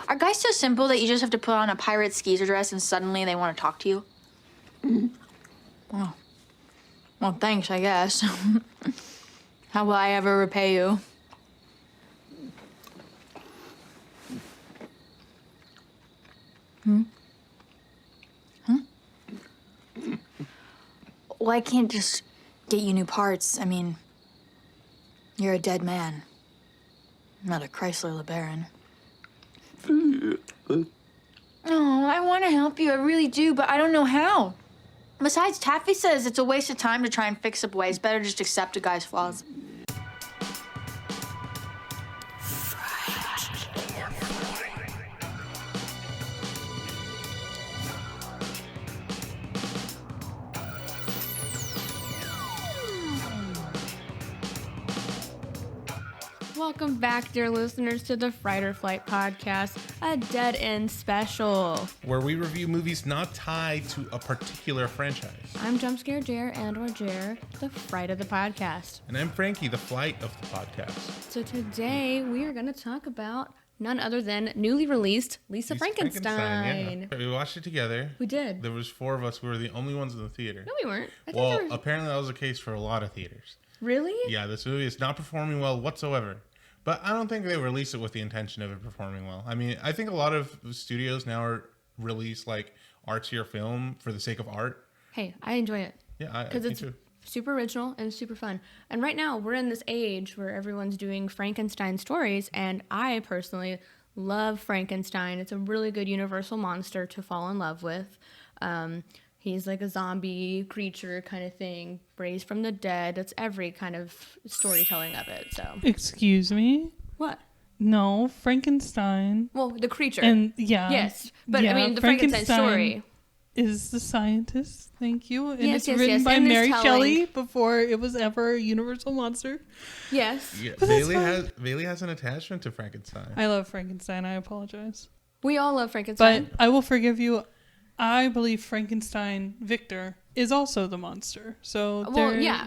Are guys so simple that you just have to put on a pirate skeezer dress and suddenly they want to talk to you? Oh. Well, thanks, I guess. How will I ever repay you? Well, I can't just get you new parts. I mean, you're a dead man. Not a Chrysler LeBaron. Oh, I want to help you. I really do, but I don't know how. Besides, Taffy says it's a waste of time to try and fix up ways. Better just accept a guy's flaws. Welcome back, dear listeners, to the Fright or Flight podcast, a dead end special. Where we review movies not tied to a particular franchise. I'm Jumpscare Jer and/or Jer, the Fright of the podcast. And I'm Frankie, the Flight of the podcast. So today we are going to talk about none other than newly released Lisa Frankenstein. Yeah. We watched it together. We did. There was 4 of us. We were the only ones in the theater. No, we weren't. Well, apparently that was the case for a lot of theaters. Really? Yeah, this movie is not performing well whatsoever. But I don't think they released it with the intention of it performing well. I mean, I think a lot of studios now release like artsier film for the sake of art. Hey, I enjoy it. Yeah, because it's super original and super fun. And right now we're in this age where everyone's doing Frankenstein stories, and I personally love Frankenstein. It's a really good universal monster to fall in love with. He's like a zombie creature kind of thing, raised from the dead. That's every kind of storytelling of it. So, excuse me? What? No, Frankenstein. Well, the creature. And yeah. Yes. But I mean, the Frankenstein story is the scientist. Thank you. And yes, it's written by Mary Shelley before it was ever a universal monster. Yes. Yeah, Bailey has an attachment to Frankenstein. I love Frankenstein. I apologize. We all love Frankenstein. But I will forgive you. I believe Frankenstein Victor is also the monster. So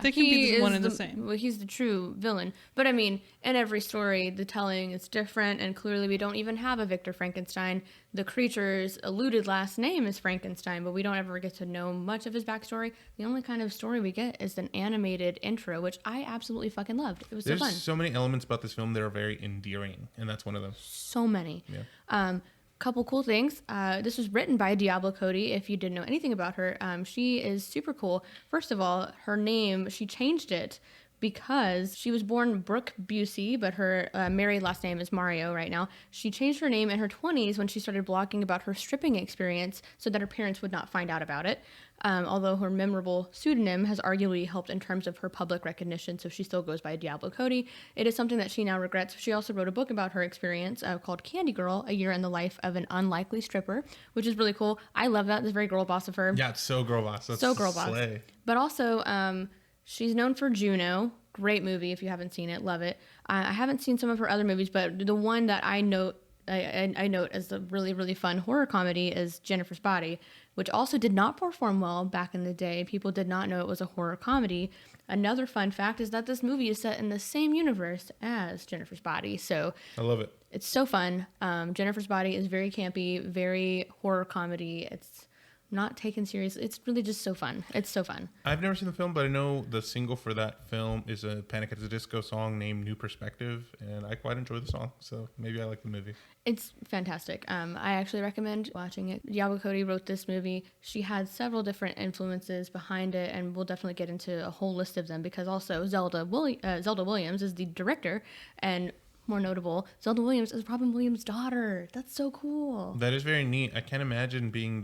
they can be one and the same. Well, he's the true villain. But I mean, in every story, the telling is different, and clearly we don't even have a Victor Frankenstein. The creature's alluded last name is Frankenstein, but we don't ever get to know much of his backstory. The only kind of story we get is an animated intro, which I absolutely fucking loved. It was so fun. There's so many elements about this film that are very endearing, and that's one of them. So many. Yeah. Couple cool things. This was written by Diablo Cody. If you didn't know anything about her, she is super cool. First of all, her name, she changed it because she was born Brooke Busey, but her married last name is Mario right now. She changed her name in her 20s when she started blogging about her stripping experience so that her parents would not find out about it. Although her memorable pseudonym has arguably helped in terms of her public recognition, so she still goes by Diablo Cody. It is something that she now regrets. She also wrote a book about her experience called Candy Girl, A Year in the Life of an Unlikely Stripper, which is really cool. I love that. It's very girl boss of her. Yeah, it's so girl boss. That's so girl boss. Slay. But also, she's known for Juno. Great movie if you haven't seen it. Love it. I haven't seen some of her other movies, but the one that I note as a really, really fun horror comedy is Jennifer's Body, which also did not perform well back in the day. People did not know it was a horror comedy. Another fun fact is that this movie is set in the same universe as Jennifer's Body. So I love it. It's so fun. Jennifer's Body is very campy, very horror comedy. It's not taken seriously. It's really just so fun. It's so fun. I've never seen the film, but I know the single for that film is a Panic at the Disco song named New Perspective, and I quite enjoy the song, so maybe I like the movie. It's fantastic. I actually recommend watching it. Diablo Cody wrote this movie. She had several different influences behind it, and we'll definitely get into a whole list of them because also Zelda Williams is the director, and more notable, Zelda Williams is Robin Williams' daughter. That's so cool. That is very neat. I can't imagine being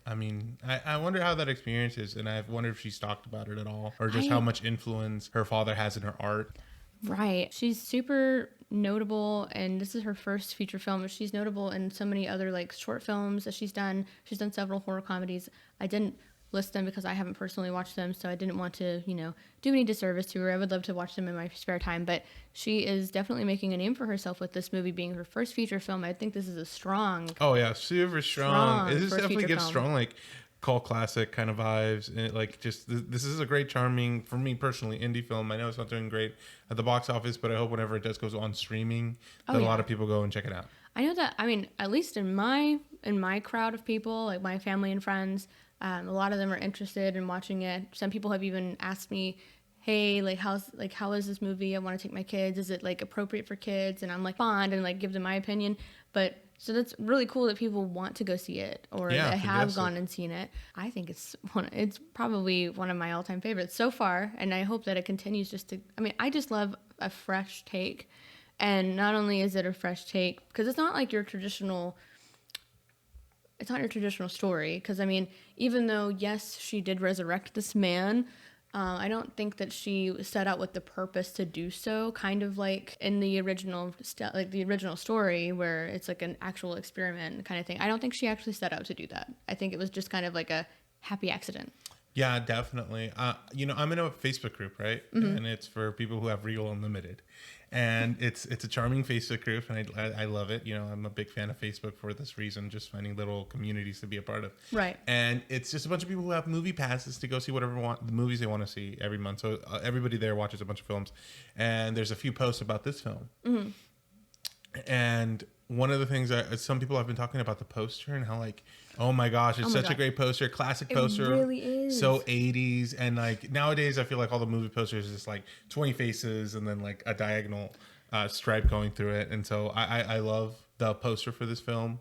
I wonder how that experience is, and I wonder if she's talked about it at all, or just how much influence her father has in her art. Right. She's super notable, and this is her first feature film. She's notable in so many other like short films that she's done. She's done several horror comedies. I didn't list them because I haven't personally watched them, so I didn't want to, do any disservice to her. I would love to watch them in my spare time, but she is definitely making a name for herself with this movie being her first feature film. I think this is a strong. Oh yeah, super strong. This definitely gives strong like cult classic kind of vibes, and this is a great, charming, for me personally, indie film. I know it's not doing great at the box office, but I hope whenever it does goes on streaming, that a lot of people go and check it out. I know that, I mean, at least in my crowd of people, like my family and friends, a lot of them are interested in watching it. Some people have even asked me, hey, like how is this movie? I want to take my kids. Is it like appropriate for kids? And I'm like, fond, and like give them my opinion. But so that's really cool that people want to go see it, or that have gone and seen it. I think it's probably one of my all-time favorites so far, and I hope that it continues I just love a fresh take. And not only is it a fresh take, because it's not like your traditional story. Because, I mean, even though, yes, she did resurrect this man, I don't think that she set out with the purpose to do so, kind of like in the original story where it's like an actual experiment kind of thing. I don't think she actually set out to do that. I think it was just kind of like a happy accident. Yeah, definitely. I'm in a Facebook group, right? Mm-hmm. And it's for people who have Regal Unlimited. And it's a charming Facebook group, and I love it. I'm a big fan of Facebook for this reason, just finding little communities to be a part of. Right. And it's just a bunch of people who have movie passes to go see whatever the movies they want to see every month. So everybody there watches a bunch of films, and there's a few posts about this film. Mm-hmm. And one of the things that some people have been talking about the poster and how like, oh my gosh, it's such a great poster, classic poster. It really is. So 80s. And like nowadays I feel like all the movie posters is just like 20 faces and then like a diagonal stripe going through it. And so I love the poster for this film.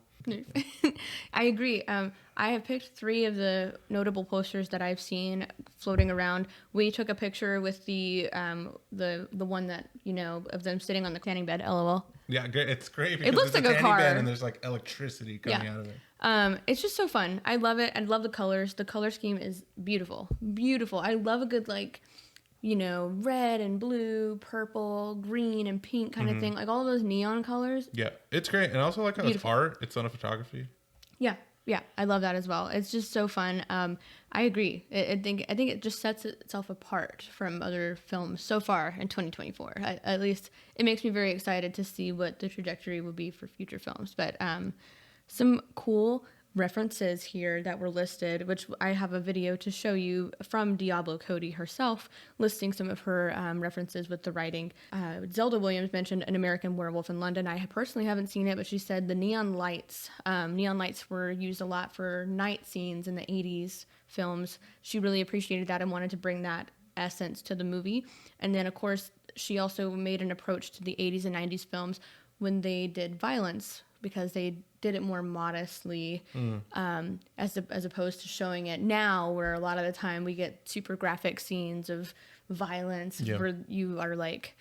I agree. I have picked 3 of the notable posters that I've seen floating around. We took a picture with the one that, of them sitting on the tanning bed, LOL. Yeah, it's great because it looks it's like a car, and there's like electricity coming out of it. It's just so fun. I love it. I love the colors. The color scheme is beautiful. Beautiful. I love a good like, red and blue, purple, green, and pink kind of thing. Like all of those neon colors. Yeah, it's great. And I also like how it's art. It's not a photography. Yeah, I love that as well. It's just so fun. I agree. I think it just sets itself apart from other films so far in 2024. At least it makes me very excited to see what the trajectory will be for future films. But some cool references here that were listed, which I have a video to show you from Diablo Cody herself, listing some of her references with the writing. Zelda Williams mentioned An American Werewolf in London. I personally haven't seen it, but she said the neon lights were used a lot for night scenes in the 80s films. She really appreciated that and wanted to bring that essence to the movie. And then, of course, she also made an approach to the 80s and 90s films when they did violence, because they did it more modestly, as opposed to showing it now, where a lot of the time we get super graphic scenes of violence where you are like,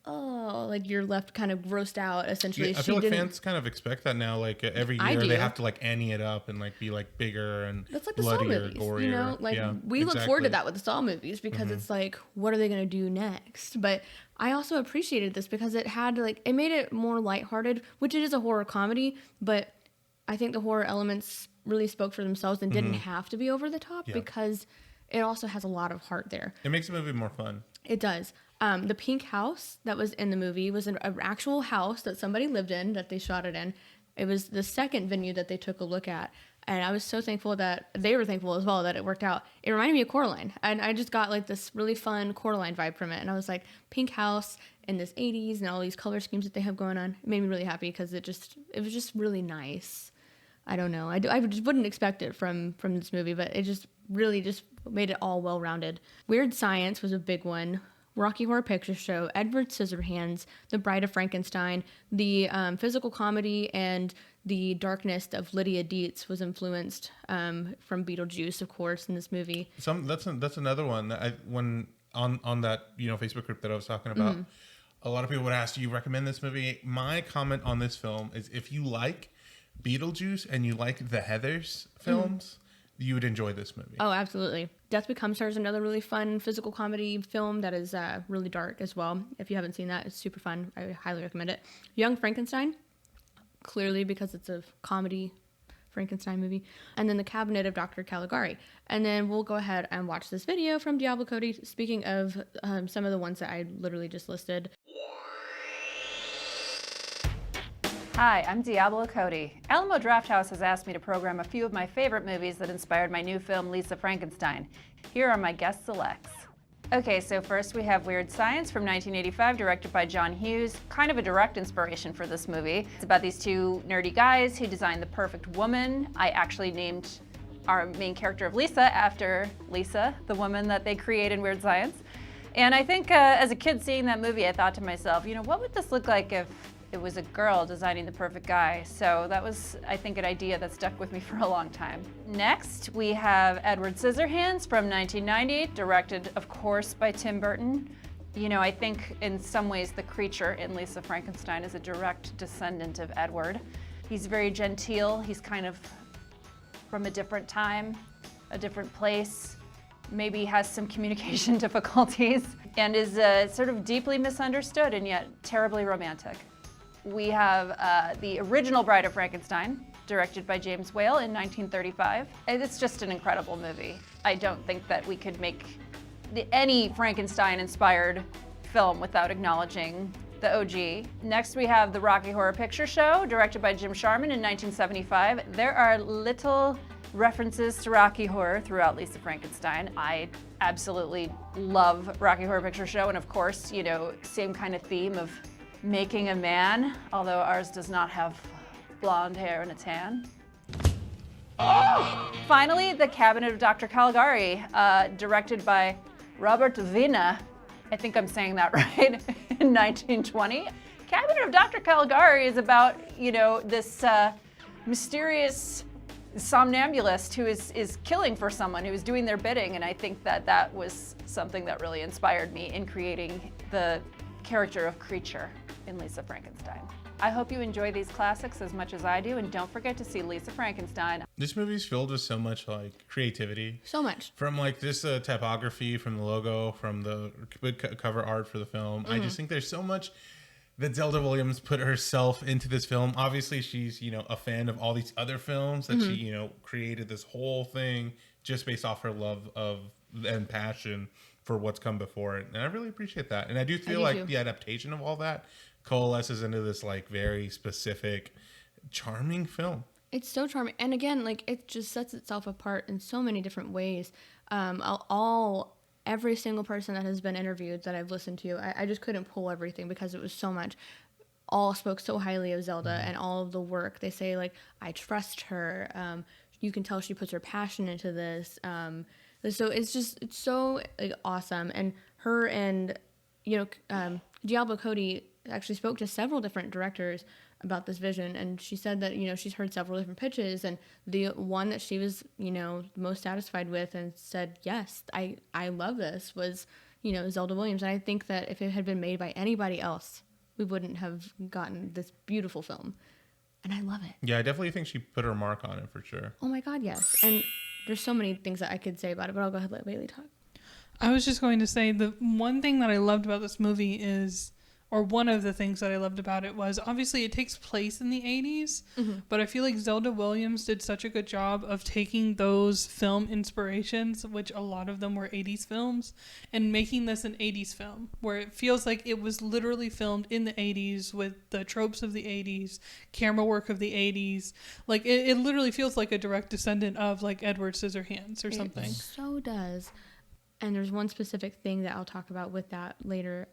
oh, like you're left kind of grossed out, essentially. Yeah, I feel like fans kind of expect that now. Like every year they have to like ante it up and like be like bigger and that's like the bloodier, Saw movies, gorier. We look forward to that with the Saw movies because it's like, what are they going to do next? But I also appreciated this because it had it made it more lighthearted, which it is a horror comedy, but I think the horror elements really spoke for themselves and didn't have to be over the top because it also has a lot of heart there. It makes the movie more fun. It does. The pink house that was in the movie was an actual house that somebody lived in, that they shot it in. It was the second venue that they took a look at. And I was so thankful that they were thankful as well that it worked out. It reminded me of Coraline. And I just got like this really fun Coraline vibe from it. And I was like, pink house in this 80s and all these color schemes that they have going on. It made me really happy because it was just really nice. I don't know. I just wouldn't expect it from this movie, but it just really just made it all well-rounded. Weird Science was a big one. Rocky Horror Picture Show, Edward Scissorhands, The Bride of Frankenstein, the physical comedy and the darkness of Lydia Dietz was influenced from Beetlejuice, of course, in this movie. That's another one that when on that Facebook group that I was talking about. A lot of people would ask, do you recommend this movie? My comment on this film is if you like Beetlejuice and you like the Heathers films, you would enjoy this movie. Oh, absolutely. Death Becomes Her is another really fun physical comedy film that is really dark as well. If you haven't seen that, it's super fun. I highly recommend it. Young Frankenstein, clearly because it's a comedy Frankenstein movie. And then The Cabinet of Dr. Caligari. And then we'll go ahead and watch this video from Diablo Cody. Speaking of some of the ones that I literally just listed. Hi, I'm Diablo Cody. Alamo Drafthouse has asked me to program a few of my favorite movies that inspired my new film, Lisa Frankenstein. Here are my guest selects. Okay, so first we have Weird Science from 1985, directed by John Hughes. Kind of a direct inspiration for this movie. It's about these two nerdy guys who designed the perfect woman. I actually named our main character of Lisa after Lisa, the woman that they create in Weird Science. And I think as a kid seeing that movie, I thought to myself, what would this look like if it was a girl designing the perfect guy? So that was, I think, an idea that stuck with me for a long time. Next, we have Edward Scissorhands from 1990, directed, of course, by Tim Burton. I think in some ways the creature in Lisa Frankenstein is a direct descendant of Edward. He's very genteel. He's kind of from a different time, a different place. Maybe has some communication difficulties and is sort of deeply misunderstood and yet terribly romantic. We have the original Bride of Frankenstein, directed by James Whale in 1935. It's just an incredible movie. I don't think that we could make any Frankenstein-inspired film without acknowledging the OG. Next, we have the Rocky Horror Picture Show, directed by Jim Sharman in 1975. There are little references to Rocky Horror throughout Lisa Frankenstein. I absolutely love Rocky Horror Picture Show, and of course, same kind of theme of making a man, although ours does not have blonde hair and a tan. Oh! Finally, The Cabinet of Dr. Caligari, directed by Robert Vina. I think I'm saying that right, in 1920. Cabinet of Dr. Caligari is about, this mysterious somnambulist who is killing for someone who is doing their bidding, and I think that was something that really inspired me in creating the character of Creature in Lisa Frankenstein. I hope you enjoy these classics as much as I do, and don't forget to see Lisa Frankenstein. This movie's filled with so much creativity. So much. From this typography, from the logo, from the cover art for the film. I just think there's so much that Zelda Williams put herself into this film. Obviously, she's, a fan of all these other films that she, created this whole thing just based off her love of and passion for what's come before it. And I really appreciate that. And I do feel like the adaptation of all that coalesces into this very specific, charming film. It's so charming. And again, it just sets itself apart in so many different ways. Every single person that has been interviewed that I've listened to, I just couldn't pull everything because it was so much. All spoke so highly of Zelda and all of the work. They say, I trust her. You can tell she puts her passion into this. So it's so awesome. And her and, Diablo Cody actually spoke to several different directors about this vision, and she said that she's heard several different pitches, and the one that she was most satisfied with and said yes, I love this was Zelda Williams. And I think that if it had been made by anybody else, we wouldn't have gotten this beautiful film, and I love it. Yeah, I definitely think she put her mark on it for sure. Oh my god, yes. And there's so many things that I could say about it, but I'll go ahead and let Bailey talk. I was just going to say the one thing that I loved about this movie is, or one of the things that I loved about it was, obviously it takes place in the 80s, but I feel like Zelda Williams did such a good job of taking those film inspirations, which a lot of them were 80s films, and making this an 80s film, where it feels like it was literally filmed in the 80s with the tropes of the 80s, camera work of the 80s. It literally feels like a direct descendant of Edward Scissorhands or something. It so does. And there's one specific thing that I'll talk about with that later.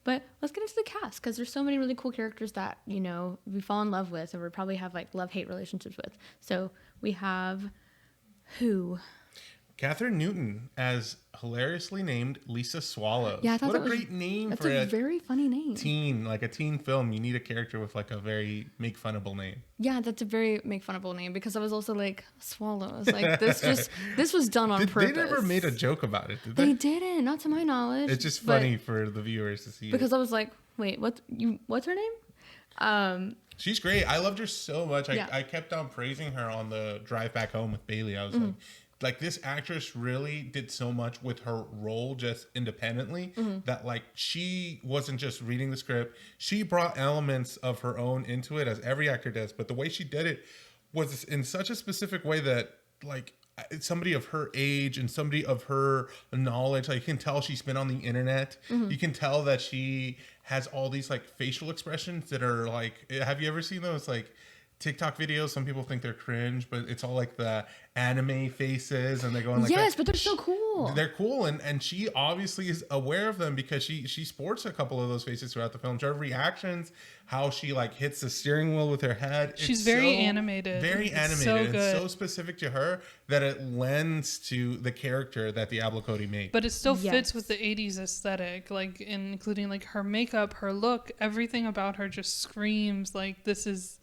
But let's get into the cast, because there's so many really cool characters that, we fall in love with, and we probably have love-hate relationships with. So we have who? Catherine Newton as hilariously named Lisa Swallows. Yeah, I thought what a great name for a very funny name. A teen film. You need a character with a very make-funnable name. Yeah, that's a very make-funnable name, because I was also swallows. This was done on purpose. They never made a joke about it, did they? They didn't, not to my knowledge. It's just funny for the viewers to see. Because I was like, wait, what's her name? She's great. I loved her so much. Yeah. I kept on praising her on the drive back home with Bailey. I was this actress really did so much with her role just independently that she wasn't just reading the script. She brought elements of her own into it, as every actor does. But the way she did it was in such a specific way that somebody of her age and somebody of her knowledge, you can tell she's been on the internet. You can tell that she has all these facial expressions that are have you ever seen those TikTok videos. Some people think they're cringe, but it's all like the anime faces, and they're going like Yes, that. but they're so cool. They're cool, and she obviously is aware of them because she sports a couple of those faces throughout the film. Her reactions, how she like hits the steering wheel with her head. She's very animated. Very animated. So and good. so specific to her that it lends to the character that Diablo Cody made. But it still Yes. fits with the 80s aesthetic, like including like her makeup, her look, everything about her just screams like this is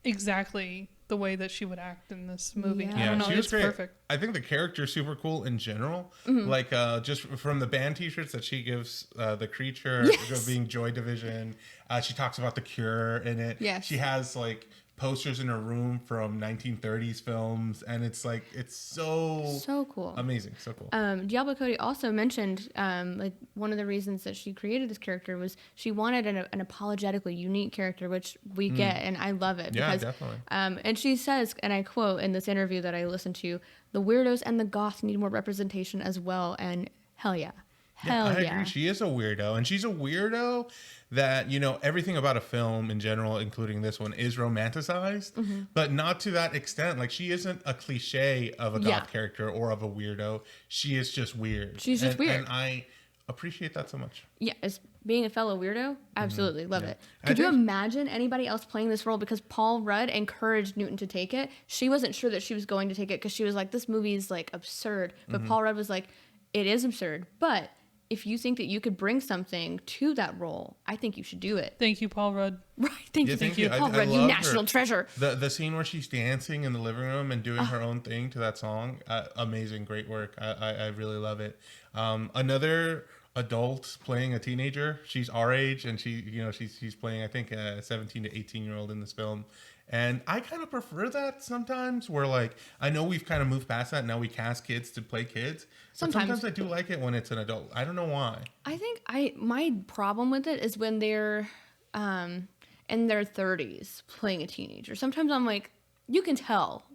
exactly the way that she would act in this movie. Yeah. I don't know, she was it's great. perfect. I think the character's super cool in general. Mm-hmm. Like just from the band T-shirts that she gives the creature Yes. being Joy Division. She talks about the Cure in it. Yes. She has like posters in her room from 1930s films, and it's like it's so cool. amazing, so cool. Diablo Cody also mentioned like one of the reasons that she created this character was she wanted an apologetically unique character, which we get, and I love it. Yeah, Because, definitely. and she says, and I quote in this interview that I listened to, "The weirdos and the goths need more representation as well," and hell yeah. Hell I yeah. agree. She is a weirdo, and she's a weirdo that, you know, everything about a film in general, including this one, is romanticized, Mm-hmm. but not to that extent. Like, she isn't a cliche of a goth Yeah. character or of a weirdo. She is just weird. She's just weird. And I appreciate that so much. Yeah, as being a fellow weirdo, absolutely love it. I Could you think- imagine anybody else playing this role? Because Paul Rudd encouraged Newton to take it. She wasn't sure that she was going to take it because she was like, this movie is like absurd. But Paul Rudd was like, it is absurd. But if you think that you could bring something to that role, I think you should do it. Thank you, Paul Rudd. Right. Thank Yeah, you. thank you. Paul I Rudd, you love national her. treasure. The scene where she's dancing in the living room and doing her own thing to that song, amazing, great work. I really love it. Another adult playing a teenager. She's our age, and she's playing, I think, a 17 to 18-year-old in this film. And I kind of prefer that sometimes, where like I know we've kind of moved past that. Now we cast kids to play kids. But sometimes I do like it when it's an adult. I don't know why. I think my problem with it is when they're in their 30s playing a teenager. Sometimes I'm like, you can tell.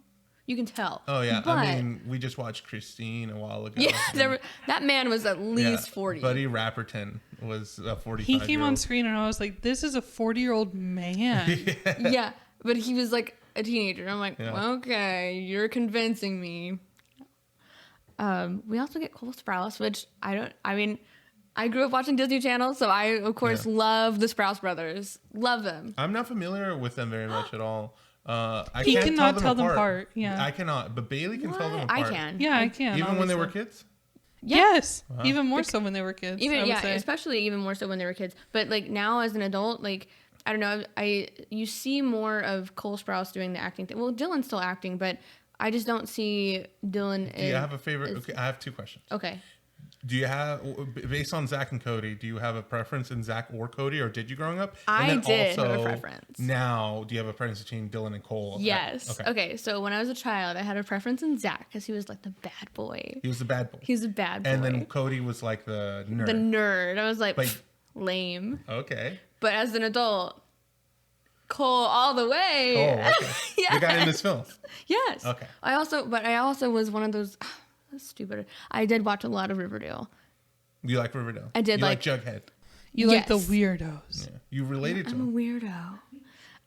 Oh yeah, But, I mean, we just watched Christine a while ago. yeah, and- that man was at least yeah, 40. Buddy Rapperton was a 45. He came on screen and I was like, this is a 40-year-old man. Yeah, but he was like a teenager. I'm like, Yeah. okay, you're convincing me. We also get Cole Sprouse, which I grew up watching Disney Channel, so I, of course, love the Sprouse brothers. Love them. I'm not familiar with them very much at all. I He can't cannot tell them apart. apart, yeah. I cannot, but Bailey can tell them What? apart. I can. Yeah, I can. Even when they were obviously. kids. Yes, even more so when they were kids. I would say. Especially even more so when they were kids. But like now as an adult, like I don't know, you see more of Cole Sprouse doing the acting thing. Well, Dylan's still acting, but I just don't see Dylan. Do you have a favorite? Okay, I have two questions. Okay. Do you have, based on Zach and Cody, do you have a preference in Zach or Cody, or did you growing up? I And then did have a preference. Now, do you have a preference between Dylan and Cole? Yes. Okay. So when I was a child, I had a preference in Zach because he was like the bad boy. He was the bad boy. He was a bad boy. And then Cody was like the nerd. the nerd. I was like, But- "Pfft, lame. Okay. But as an adult, Cole all the way. Oh, okay. Yes. The guy in this film. Yes. Okay. I also was one of those. That's stupid. I did watch a lot of Riverdale. You like Riverdale? I did You like- Jughead. You like the Yes. weirdos. Yeah. You related to I'm a him.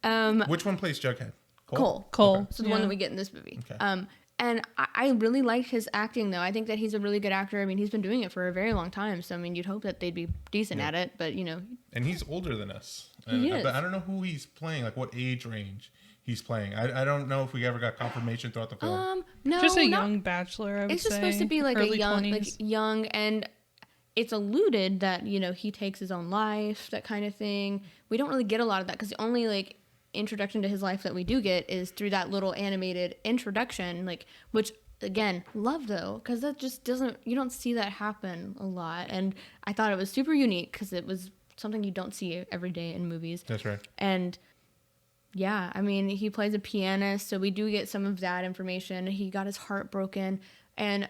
weirdo. Which one plays Jughead? Cole. Cole. So the one Yeah. that we get in this movie. Okay. And I really like his acting though. I think that he's a really good actor. I mean, he's been doing it for a very long time. So I mean, you'd hope that they'd be decent at it. But you know, And he's older than us. He is. But I don't know who he's playing, like what age range he's playing. I don't know if we ever got confirmation throughout the film. no, Just a not- young bachelor, I would It's just say. supposed to be like Early a young, 20s. young, and it's alluded that he takes his own life, that kind of thing. We don't really get a lot of that because the only like introduction to his life that we do get is through that little animated introduction, which again love though, because that just you don't see that happen a lot, and I thought it was super unique because it was something you don't see every day in movies. That's right. And yeah, I mean, he plays a pianist, so we do get some of that information. He got his heart broken. And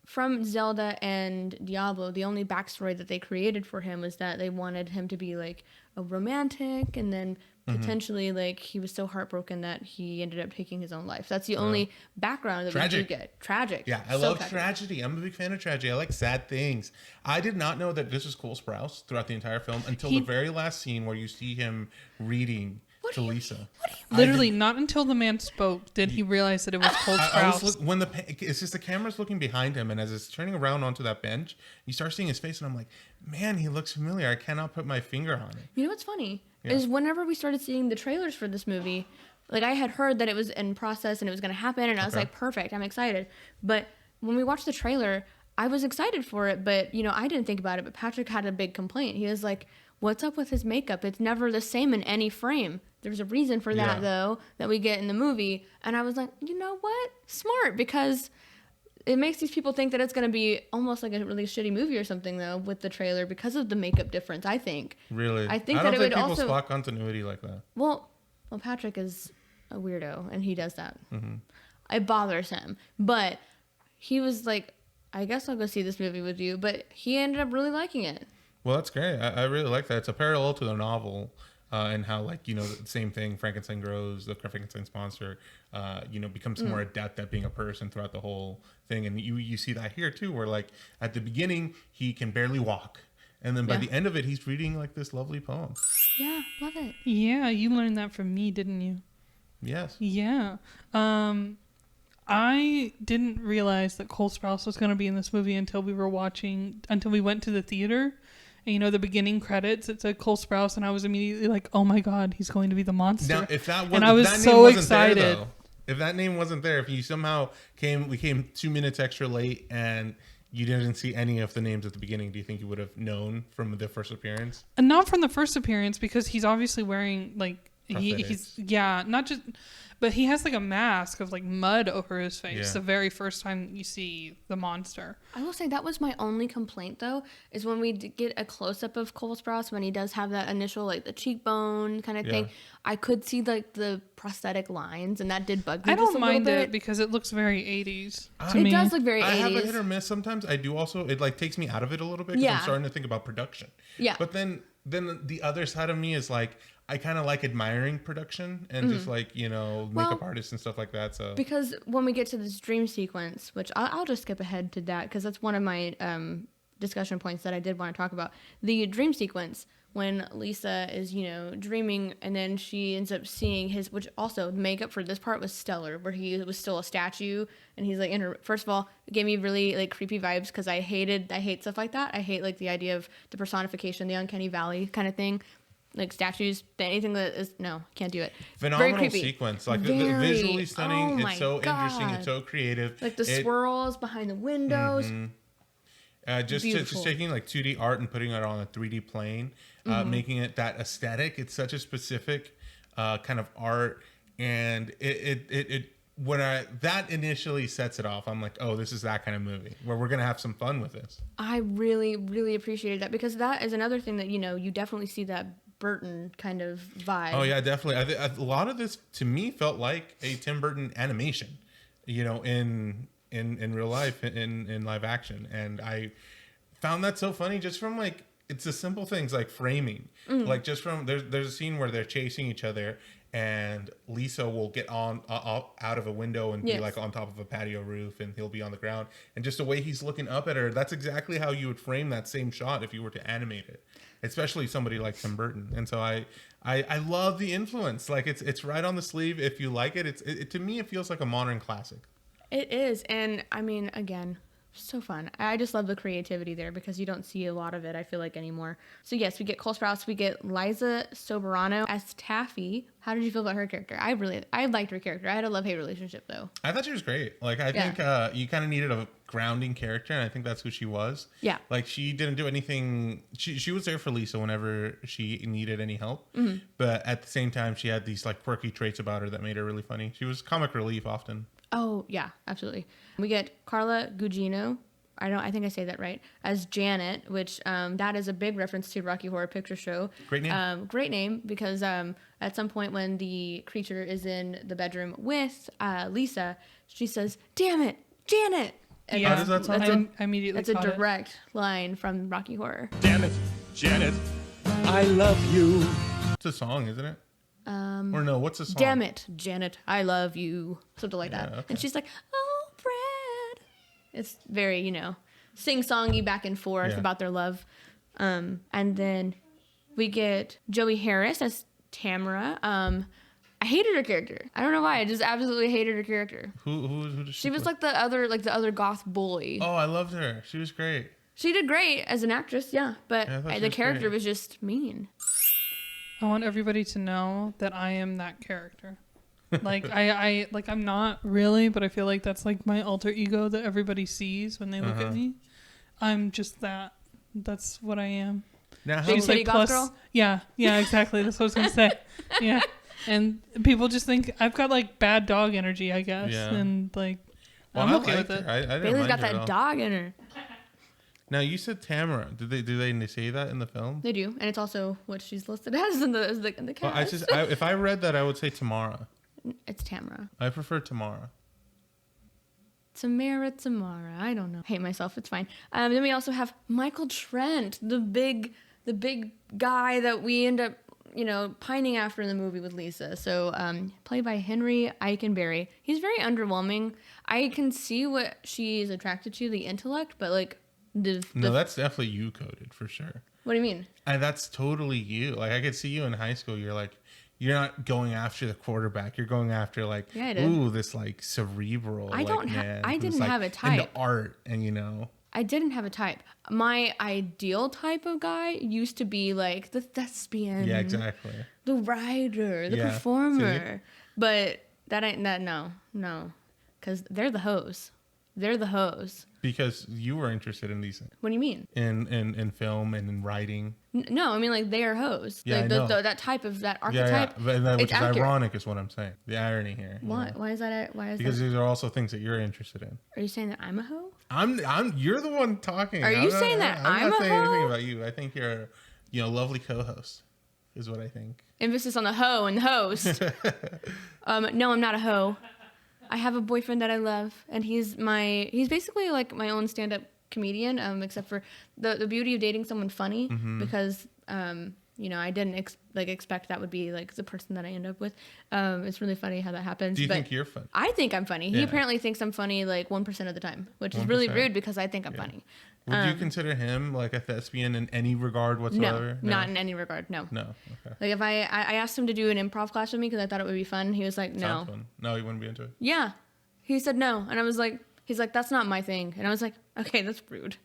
from Zelda and Diablo, the only backstory that they created for him was that they wanted him to be like a romantic, and then potentially like he was so heartbroken that he ended up taking his own life. That's the only background that Tragic. we do get. Tragic. Yeah, I So love tragic. tragedy. I'm a big fan of tragedy. I like sad things. I did not know that this is Cole Sprouse throughout the entire film until the very last scene where you see him reading to Lisa. Literally, not until the man spoke did he realize that it was Cole Sprouse. When it's just the camera's looking behind him, and as it's turning around onto that bench, you start seeing his face, and I'm like, man, he looks familiar. I cannot put my finger on it. You know what's funny is whenever we started seeing the trailers for this movie, like I had heard that it was in process and it was going to happen, and I was like, perfect, I'm excited. But when we watched the trailer, I was excited for it, but you know, I didn't think about it. But Patrick had a big complaint. He was like, "What's up with his makeup? It's never the same in any frame." There's a reason for that though that we get in the movie, and I was like, you know what, smart, because it makes these people think that it's going to be almost like a really shitty movie or something though with the trailer because of the makeup difference. I think. Really, I think I that don't it think would people also spot continuity like that. Well, Patrick is a weirdo, and he does that. It bothers him. But he was like, I guess I'll go see this movie with you. But he ended up really liking it. Well, that's great. I really like that. It's a parallel to the novel and how, like, you know, the same thing, Frankenstein grows, the Frankenstein's monster, you know, becomes more adept at being a person throughout the whole thing. And you see that here, too, where, like, at the beginning, he can barely walk. And then by the end of it, he's reading, like, this lovely poem. Yeah, love it. Yeah, you learned that from me, didn't you? Yes. Yeah. I didn't realize that Cole Sprouse was going to be in this movie until we went to the theater. And, you know, the beginning credits, it said Cole Sprouse, and I was immediately like, oh my God, he's going to be the monster. Now, if that and I was if that so name wasn't excited. There, though, if that name wasn't there, if you somehow we came 2 minutes extra late and you didn't see any of the names at the beginning, do you think you would have known from the first appearance? And not from the first appearance, because he's obviously wearing, like, he's not just, but he has like a mask of like mud over his face the very first time you see the monster. I will say that was my only complaint though, is when we get a close up of Cole Sprouse when he does have that initial like the cheekbone kind of thing. I could see like the prosthetic lines, and that did bug me. I don't mind bit. it because it looks very 80s to me. It does look very 80s. I have a hit or miss sometimes. I do also. It like takes me out of it a little bit because I'm starting to think about production. Yeah. But then the other side of me is like, I kind of like admiring production and just like, you know, makeup artists and stuff like that. So because when we get to this dream sequence, which I'll just skip ahead to that because that's one of my discussion points that I did want to talk about. The dream sequence when Lisa is, you know, dreaming, and then she ends up seeing his, which also the makeup for this part was stellar, where he was still a statue, and he's like in her. First of all, it gave me really like creepy vibes because I hate stuff like that. I hate like the idea of the personification, the uncanny valley kind of thing. Like statues, anything that is can't do it. Phenomenal sequence, like the visually stunning. Oh it's so God. interesting. It's so creative. Like the swirls behind the windows. Just taking like 2D art and putting it on a 3D plane, making it that aesthetic. It's such a specific kind of art, and that initially sets it off, I'm like, oh, this is that kind of movie where we're gonna have some fun with this. I really, really appreciated that because that is another thing that, you know, you definitely see that Burton kind of vibe. Oh yeah, definitely. A lot of this to me felt like a Tim Burton animation, you know, in real life, in live action, and I found that so funny just from like, it's the simple things like framing, like just from there's a scene where they're chasing each other, and Lisa will get out of a window and be like on top of a patio roof, and he'll be on the ground, and just the way he's looking up at her, that's exactly how you would frame that same shot if you were to animate it, especially somebody like Tim Burton. And so I love the influence. Like it's right on the sleeve. If you like it, it to me it feels like a modern classic. It is, and I mean, again, so fun. I just love the creativity there because you don't see a lot of it, I feel like, anymore. So yes, we get Cole Sprouse, we get Liza Soberano as Taffy. How did you feel about her character? I liked her character. I had a love-hate relationship though. I thought she was great. Like I think you kind of needed a grounding character, and I think that's who she was. Yeah. Like she didn't do anything. She was there for Lisa whenever she needed any help, but at the same time, she had these like quirky traits about her that made her really funny. She was comic relief often. Oh, yeah, absolutely. We get Carla Gugino, I think I say that right, as Janet, which that is a big reference to Rocky Horror Picture Show. Great name. Great name, because at some point when the creature is in the bedroom with Lisa, she says, "Damn it, Janet!" And how does that sound? I immediately That's a direct line from Rocky Horror. Damn it, Janet, I love you. It's a song, isn't it? Or no, what's the song? Damn it, Janet, I love you. Something like that. Okay. And she's like, oh, Brad. It's very, you know, sing-songy back and forth about their love. And then we get Joey Harris as Tamara. I hated her character. I don't know why. I just absolutely hated her character. Who does She was play? like the other goth bully. Oh, I loved her. She was great. She did great as an actress, yeah, but Yeah, I thought she the was character great. was just mean. I want everybody to know that I am that character. Like I like I'm not really, but I feel like that's like my alter ego that everybody sees when they look at me. I'm just that. That's what I am. Now, how, Big She's city like goth plus, girl? yeah, exactly. That's what I was gonna say. Yeah, and people just think I've got like bad dog energy, I guess, Yeah. and like well, I'm I okay liked with it. her. I didn't Bailey's mind got her at that all. dog in her. Now you said Tamara. Do they say that in the film? They do, and it's also what she's listed as in the Well, cast. if I read that, I would say Tamara. It's Tamara. I prefer Tamara. Tamara. I don't know. Hate myself. It's fine. Then we also have Michael Trent, the big guy that we end up, pining after in the movie with Lisa. So, played by Henry Eikenberry. He's very underwhelming. I can see what she's attracted to, the intellect, but like No, that's definitely you coded for sure. what do you mean? And that's totally you. Like I could see you in high school. You're not going after the quarterback. You're going after like, Yeah, I did. ooh, this like cerebral. I like, don't ha- man I who's, didn't like, have a into type. art, and I didn't have a type. My ideal type of guy used to be like the thespian. yeah, exactly. The writer, the Yeah, performer. But that ain't that. No. Because they're the hoes. They're the hoes. Because you were interested in these What do you mean? in film and in writing. No, I mean like they are hoes. Yeah, like I know. that type of that Yeah, archetype. yeah. But which it's is accurate. ironic, is what I'm saying. The irony here. you Why? know? Why is that? Why is Because that? these are also things that you're interested in. Are you saying that I'm a hoe? You're the one talking. Are you saying that I'm I'm not a saying anything hoe? about you. I think you're, lovely co-host, is what I think. Emphasis on the hoe and the host. No, I'm not a hoe. I have a boyfriend that I love, and he's basically like my own stand-up comedian, except for the beauty of dating someone funny, Mm-hmm. because I didn't expect that would be like the person that I end up with. It's really funny how that happens. Do you but think you're fun? I think I'm funny. He Yeah. apparently thinks I'm funny like 1% of the time, which is really 1%. rude because I think I'm funny. Would you consider him like a thespian in any regard No, whatsoever? not in any regard. No. No. Okay. Like if I asked him to do an improv class with me because I thought it would be fun, he was like, no. Sounds fun. No, you wouldn't be into it. Yeah. He said no. And I was like, he's like, that's not my thing. And I was like, okay, that's rude.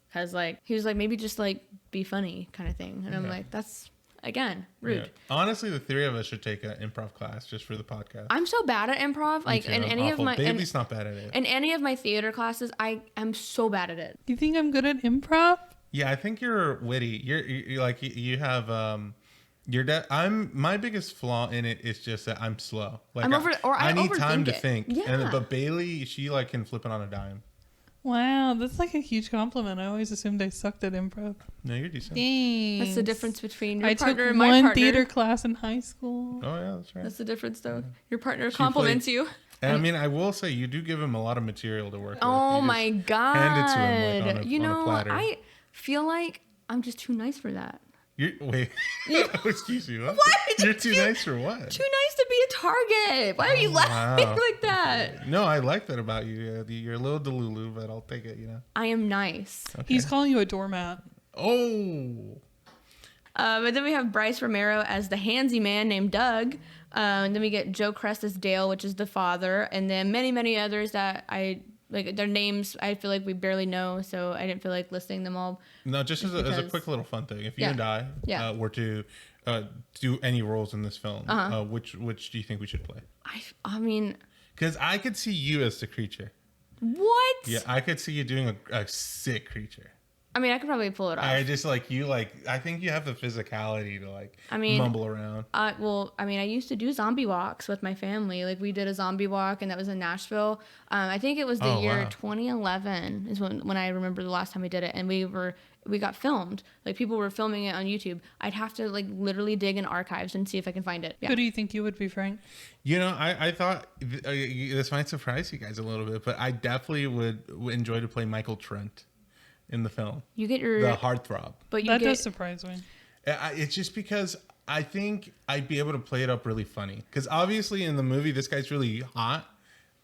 Because like, he was like, maybe just like be funny kind of thing. And I'm Yeah. like, that's, again, rude. Yeah. Honestly, the three of us should take an improv class just for the podcast. I'm so bad at improv. Like Me too. in I'm any awful. of my, Bailey's not bad at it. in any of my theater classes, I am so bad at it. Do you think I'm good at improv? Yeah, I think you're witty. You're like you have my biggest flaw in it is just that I'm slow. Like I need time overthink to it. think. Yeah. But Bailey, she like can flip it on a dime. Wow, that's like a huge compliment. I always assumed I sucked at improv. No, you're decent. Thanks. That's the difference between your I took partner and my one partner. theater class in high school. Oh yeah, that's right. That's the difference though. Your partner She compliments played- you. And I mean, I will say you do give him a lot of material to work with. Oh You just my god! hand it to him like on a platter. I feel like I'm just too nice for that. Wait, excuse you. What? What? You're too nice for what? Too nice to be a target. Why are you laughing wow. like that? No, I like that about you. You're a little delulu, but I'll take it. I am nice. Okay. He's calling you a doormat. Oh. But then we have Bryce Romero as the handsy man named Doug. And then we get Joe Crest as Dale, which is the father, and then many others that I like. Their names I feel like we barely know, so I didn't feel like listing them all. No, just as a because- quick little fun thing. If you Yeah. and I Yeah. were to do any roles in this film, Uh-huh. which do you think we should play? I mean, Because I could see you as the creature. what? Yeah, I could see you doing a sick creature. I mean, I could probably pull it off. I just like you. Like I think you have the physicality to like I mean, mumble around. Well, I mean, I used to do zombie walks with my family. Like, we did a zombie walk, and that was in Nashville. I think it was the Oh, year wow. 2011 is when I remember the last time we did it, and we got filmed. Like, people were filming it on YouTube. I'd have to like literally dig in archives and see if I can find it. Yeah. Who do you think you would be, Frank? You know, I thought this might surprise you guys a little bit, but I definitely would enjoy to play Michael Trent in the film, You get your, the heartthrob. but you That get. does surprise me. It's just because I think I'd be able to play it up really funny. Because obviously in the movie, this guy's really hot,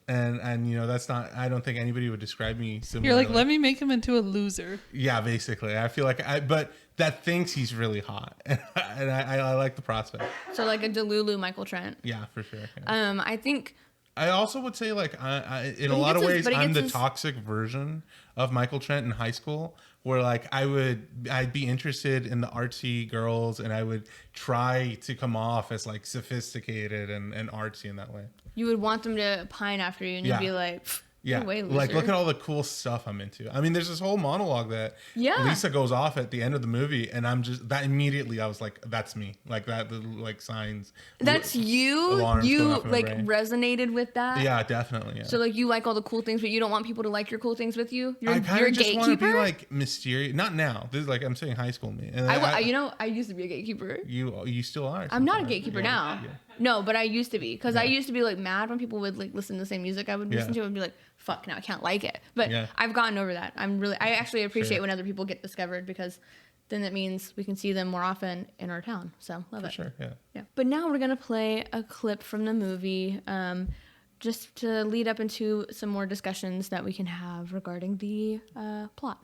And you know, that's not, I don't think anybody would describe me similarly. You're like, let me make him into a loser. Yeah, basically. I feel like but that thinks he's really hot. And I like the prospect. So like a Delulu Michael Trent. Yeah, for sure. Yeah. I think I also would say, like, I in But a he lot of gets ways, his- but he I'm gets the his- toxic version of Michael Trent in high school, where like I'd be interested in the artsy girls, and I would try to come off as like sophisticated and artsy in that way. you would want them to pine after you, and you'd Yeah. be like, Yeah, "You're way like loser." look at all the cool stuff I'm into. I mean, there's this whole monologue that Yeah. Lisa goes off at the end of the movie, and I'm just that immediately I was like, that's me, like that, the like signs. That's you. Alarms going You off in my like brain. resonated with that. Yeah, definitely. Yeah. So like you like all the cool things, but you don't want people to like your cool things with you. You're, I kind you're a of just want to gatekeeper. be like mysterious. Not now. This is like I'm saying high school me. And you know, I used to be a gatekeeper. you still are. I'm not a sometimes. gatekeeper Yeah, now. yeah. No, but I used to be, because I used to be like mad when people would like listen to the same music I would listen Yeah. to and be like, fuck, now I can't like it. But Yeah. I've gotten over that. I actually appreciate Sure. when other people get discovered, because then that means we can see them more often in our town. So love For it. sure. Yeah. Yeah. But now we're gonna play a clip from the movie, just to lead up into some more discussions that we can have regarding the plot.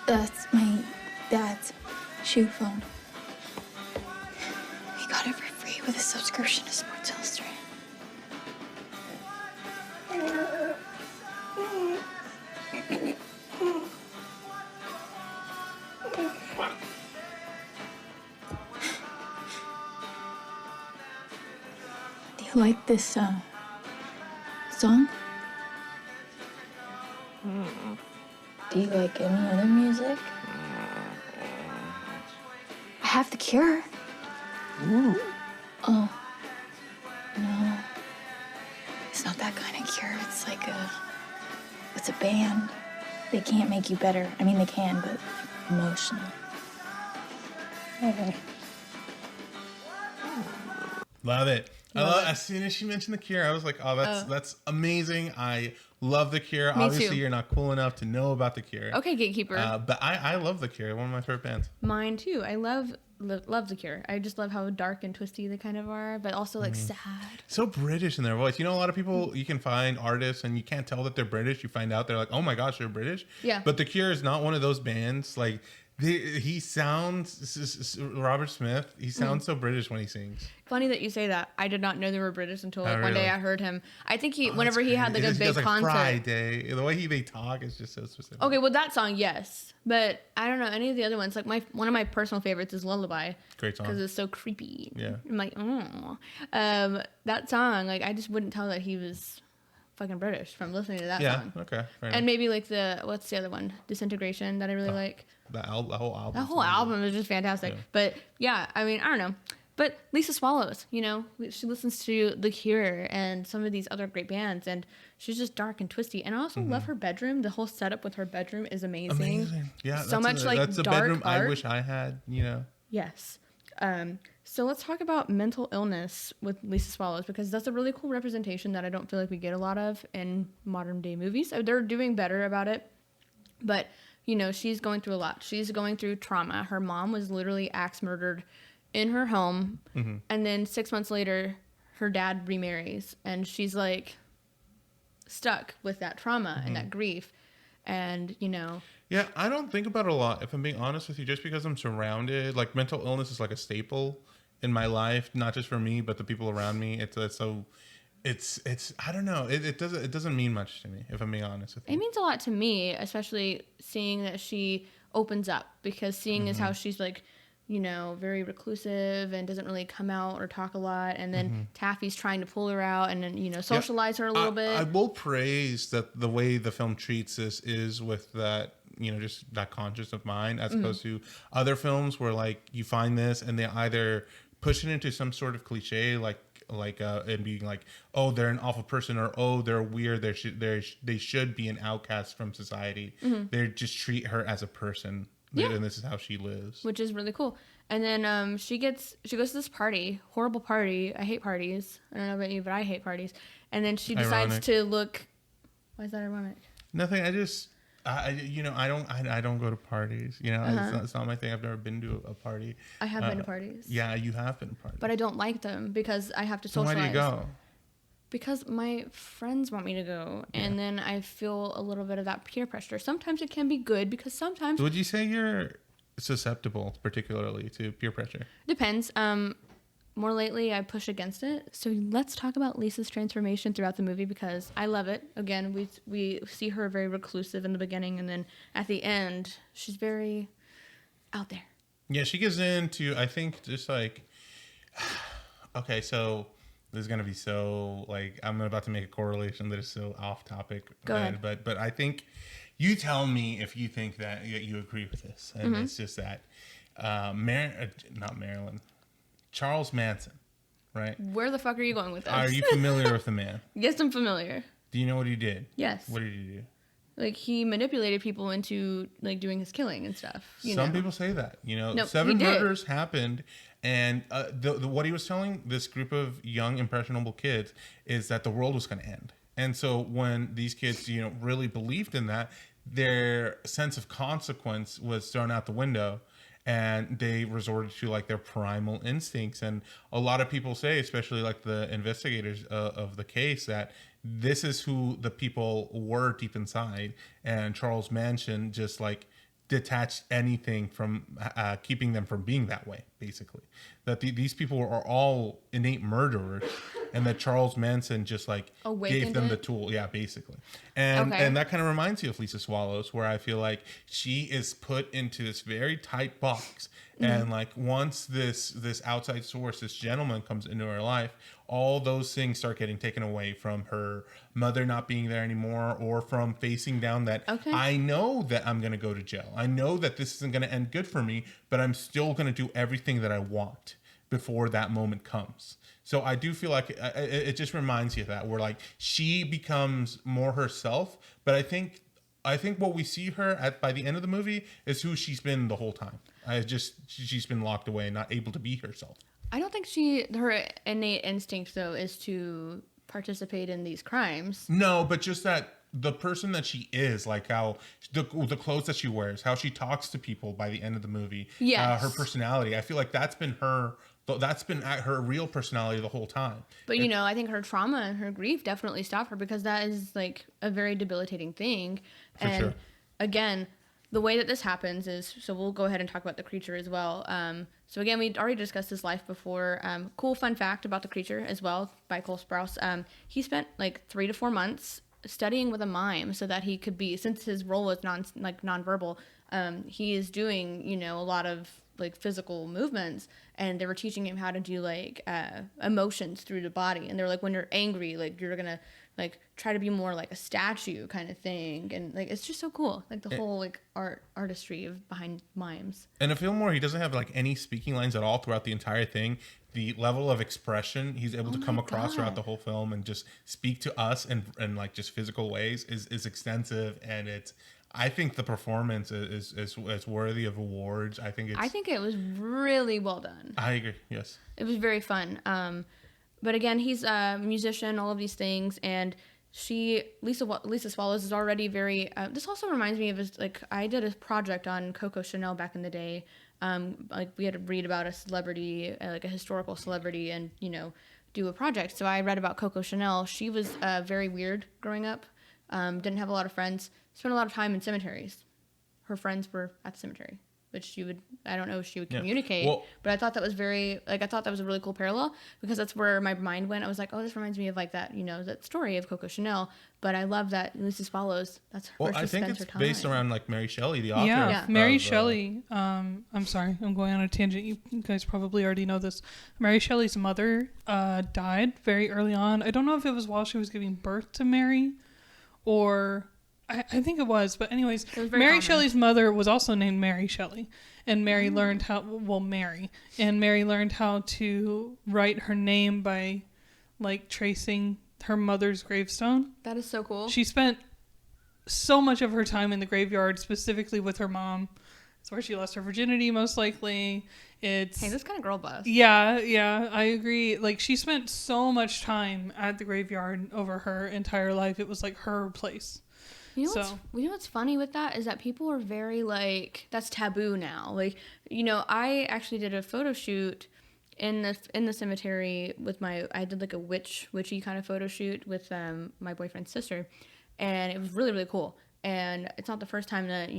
That's my dad's shoe phone. He got it for free with a subscription to Sports Illustrated. Do you like this song? Do you like any other music? I have The Cure. Oh. No. It's not that kind of cure. It's like it's a band. They can't make you better. I mean, they can, but emotional. Love it. As soon as she mentioned The Cure, I was like, oh, that's amazing. I love The Cure. Me Obviously, too. you're not cool enough to know about The Cure. Okay, gatekeeper. But I love The Cure. One of my favorite bands. Mine too. I love The Cure. I just love how dark and twisty they kind of are, but also like sad. So British in their voice. You know, a lot of people, you can find artists and you can't tell that they're British. You find out they're like, oh my gosh, they're British. Yeah. But The Cure is not one of those bands. Like, he sounds, Robert Smith, he sounds so British when he sings. Funny that you say that. I did not know they were British until like Oh, one day really? I heard him. I think Oh, whenever he had like a He big does, like, concert. Friday. The way they talk is just so specific. Okay, well that song, yes, but I don't know any of the other ones. Like one of my personal favorites is Lullaby. Great song. Because it's so creepy. Yeah. I'm like, oh. That song, like I just wouldn't tell that he was fucking British from listening to that Yeah, song. okay. Fair And maybe like what's the other one? Disintegration that I really like. the whole album. That whole album is just fantastic. Yeah. But yeah, I mean, I don't know. But Lisa Swallows, you know, she listens to The Cure and some of these other great bands, and she's just dark and twisty. And I also love her bedroom. The whole setup with her bedroom is amazing. Amazing. Yeah. So much like that's a dark bedroom I art. wish I had, you know. Yes. So let's talk about mental illness with Lisa Swallows, because that's a really cool representation that I don't feel like we get a lot of in modern day movies. They're doing better about it, but you know, she's going through a lot. She's going through trauma. Her mom was literally axe murdered in her home, and then 6 months later, her dad remarries, and she's like stuck with that trauma and that grief, and you know. Yeah, I don't think about it a lot, if I'm being honest with you, just because I'm surrounded. Like, mental illness is like a staple in my life, not just for me, but the people around me. It's I don't know. It doesn't mean much to me, if I'm being honest with you. It means a lot to me, especially seeing that she opens up, because seeing as how she's like, you know, very reclusive and doesn't really come out or talk a lot. And then Taffy's trying to pull her out and then, you know, socialize her a little bit. I will praise that the way the film treats this is with that, you know, just that conscious of mind, as opposed to other films where like you find this and they either push it into some sort of cliche, like and being like, oh, they're an awful person, or oh, they're weird, they should be an outcast from society. They just treat her as a person. Yeah. And this is how she lives. Which is really cool. And then she goes to this party, horrible party. I hate parties. I don't know about you, but I hate parties. And then she decides Ironic. to look. Why is that ironic? Nothing. I don't go to parties. You know, it's not my thing. I've never been to a party. I have been to parties. Yeah, you have been to parties. But I don't like them because I have to So why socialize. do you go? Because my friends want me to go, and then I feel a little bit of that peer pressure. Sometimes it can be good because sometimes... Would you say you're susceptible, particularly, to peer pressure? Depends. More lately, I push against it. So let's talk about Lisa's transformation throughout the movie because I love it. Again, we see her very reclusive in the beginning, and then at the end, she's very out there. Yeah, she gets into, I think, just like... Okay, so... This is gonna be so like I'm about to make a correlation that is so off topic. Go ahead. But I think you tell me if you think that you agree with this, and it's just that not Marilyn, Charles Manson, right? Where the fuck are you going with this? Are you familiar with the man? Yes, I'm familiar. Do you know what he did? Yes. What did he do? Like he manipulated people into like doing his killing and stuff. Some people say that. No, 7 he did. murders happened. And what he was telling this group of young, impressionable kids is that the world was going to end. And so when these kids, really believed in that, their sense of consequence was thrown out the window, and they resorted to like their primal instincts. And a lot of people say, especially like the investigators of the case, that this is who the people were deep inside. And Charles Manson just like detached anything from keeping them from being that way, basically. That these people are all innate murderers, and that Charles Manson just like gave them the tool. Yeah, basically. And that kind of reminds you of Lisa Swallows, where I feel like she is put into this very tight box. And like once this outside source, this gentleman comes into her life, all those things start getting taken away from her mother not being there anymore, or from facing down that I know that I'm going to go to jail. I know that this isn't going to end good for me, but I'm still going to do everything that I want before that moment comes. So I do feel like it just reminds you of that, where like she becomes more herself. But I think what we see her at by the end of the movie is who she's been the whole time. She's been locked away and not able to be herself. I don't think her innate instinct though is to participate in these crimes. No, but just that the person that she is, like how the clothes that she wears, how she talks to people by the end of the movie, her personality. I feel like that's been her real personality the whole time. But I think her trauma and her grief definitely stopped her, because that is like a very debilitating thing. And again, the way that this happens is, so we'll go ahead and talk about the creature as well. So again, we already discussed his life before. Cool fun fact about the creature as well by Cole Sprouse. He spent like 3 to 4 months studying with a mime so that he could be, since his role was nonverbal, he is doing, a lot of like physical movements, and they were teaching him how to do like emotions through the body. And they're like, when you're angry, like you're gonna like try to be more like a statue kind of thing. And like it's just so cool, like the whole like artistry of behind mimes. And I feel more, he doesn't have like any speaking lines at all throughout the entire thing. The level of expression he's able to come across throughout the whole film and just speak to us in like just physical ways is extensive. And I think the performance is worthy of awards. I think it was really well done. I agree. Yes, it was very fun. But again, he's a musician, all of these things, and Lisa Swallows is already very. This also reminds me of I did a project on Coco Chanel back in the day. Like we had to read about a celebrity, like a historical celebrity, and do a project. So I read about Coco Chanel. She was very weird growing up. Didn't have a lot of friends. Spent a lot of time in cemeteries. Her friends were at the cemetery, which I don't know if she would communicate, but I thought that was a really cool parallel, because that's where my mind went. I was like, oh, this reminds me of like that, that story of Coco Chanel. But I love that Lisa Swallows, that's where she spends her time. Based around like Mary Shelley, the author. Yeah, Mary Shelley. I'm sorry, I'm going on a tangent. You guys probably already know this. Mary Shelley's mother died very early on. I don't know if it was while she was giving birth to Mary, or I think it was, but anyways, Mary Shelley's mother was also named Mary Shelley, and Mary learned how to write her name by like tracing her mother's gravestone. That is so cool. She spent so much of her time in the graveyard, specifically with her mom. It's where she lost her virginity, most likely. Hey, this kind of girl boss. Yeah, I agree. Like, she spent so much time at the graveyard over her entire life. It was like her place. You know what's funny with that is that people are very like, that's taboo now. Like, I actually did a photo shoot in the cemetery with I did like a witchy kind of photo shoot with my boyfriend's sister, and it was really, really cool. And it's not the first time that,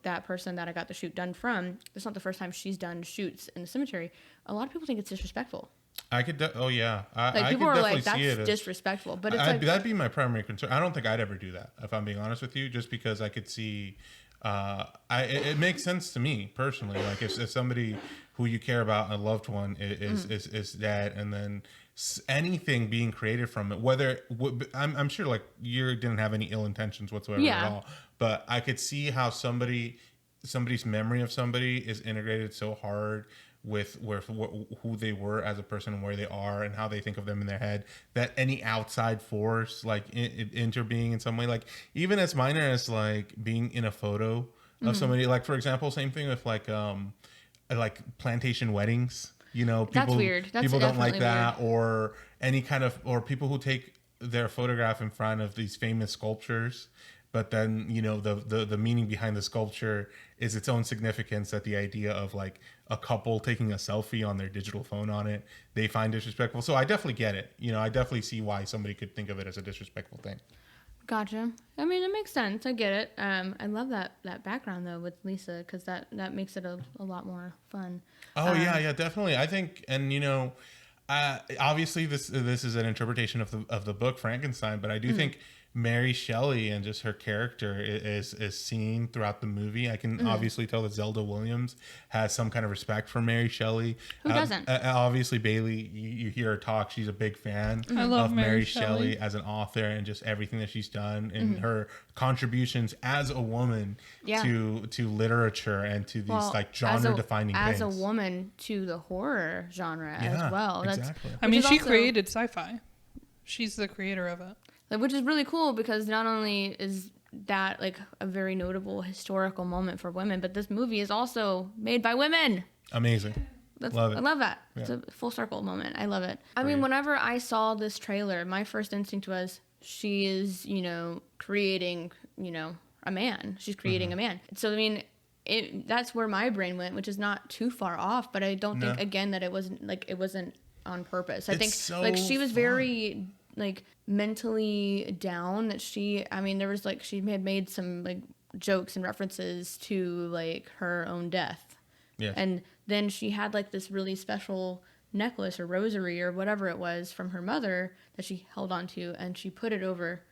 that person that I got the shoot done from, it's not the first time she's done shoots in the cemetery. A lot of people think it's disrespectful. I could, oh yeah, Like, I people could are definitely like, see that's it. disrespectful. But it's like, That'd be my primary concern. I don't think I'd ever do that, if I'm being honest with you, just because I could see, it makes sense to me personally. Like if somebody who you care about, a loved one, is dead, and then anything being created from it, whether I'm sure like you didn't have any ill intentions whatsoever at all, but I could see how somebody's memory of somebody is integrated so hard with who they were as a person and where they are and how they think of them in their head, that any outside force like interbeing in some way, like even as minor as like being in a photo of somebody, like for example, same thing with like plantation weddings, people, that's weird. That's people don't like that weird. or any kind of, or people who take their photograph in front of these famous sculptures, but then the meaning behind the sculpture is its own significance, that the idea of like a couple taking a selfie on their digital phone on it, they find disrespectful. So I definitely get it. I definitely see why somebody could think of it as a disrespectful thing. Gotcha. I mean, it makes sense. I get it. I love that background though with Lisa, because that makes it a lot more fun. Oh yeah, definitely. I think, and obviously this is an interpretation of the book Frankenstein, but I do think Mary Shelley and just her character is seen throughout the movie. I can obviously tell that Zelda Williams has some kind of respect for Mary Shelley. Who doesn't? Obviously, Bailey, you hear her talk. She's a big fan love of Mary Shelley Shelley as an author and just everything that she's done and her contributions as a woman to literature and to these like genre-defining things. As a woman to the horror genre as well. Exactly. I mean, she created sci-fi. She's the creator of it. Which is really cool, because not only is that like a very notable historical moment for women, but this movie is also made by women. Amazing. Love it. I love that. Yeah. It's a full circle moment. I love it. I mean, whenever I saw this trailer, my first instinct was she is, creating, a man. She's creating a man. So, I mean, that's where my brain went, which is not too far off, but I don't think, again, that it wasn't on purpose. I think like she was very like mentally down, that there was like, she had made some like jokes and references to like her own death. Yes. And then she had like this really special necklace or rosary or whatever it was from her mother that she held on to, and she put it over,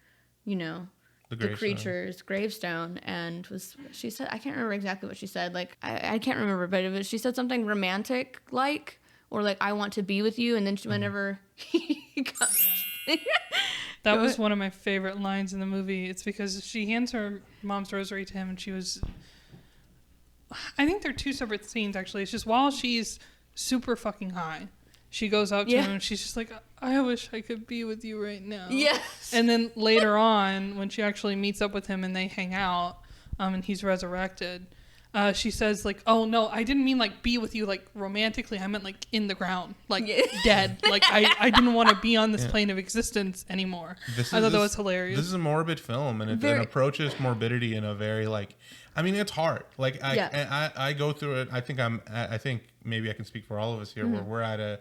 the creature's gravestone, and she said, I can't remember exactly what she said. Like, I can't remember, but she said something romantic like, or like, I want to be with you. And then whenever he comes, that was one of my favorite lines in the movie. It's because she hands her mom's rosary to him, and I think they're two separate scenes actually. It's just while she's super fucking high, she goes up to him and she's just like, I wish I could be with you right now. Yes. And then later on, when she actually meets up with him and they hang out, and he's resurrected, she says like, oh no, I didn't mean like be with you like romantically. I meant like in the ground, like dead. Like I didn't want to be on this plane of existence anymore. I thought that was hilarious. This is a morbid film, and it approaches morbidity in a very like, I mean, it's hard. Like I go through it. I think maybe I can speak for all of us here, where we're at a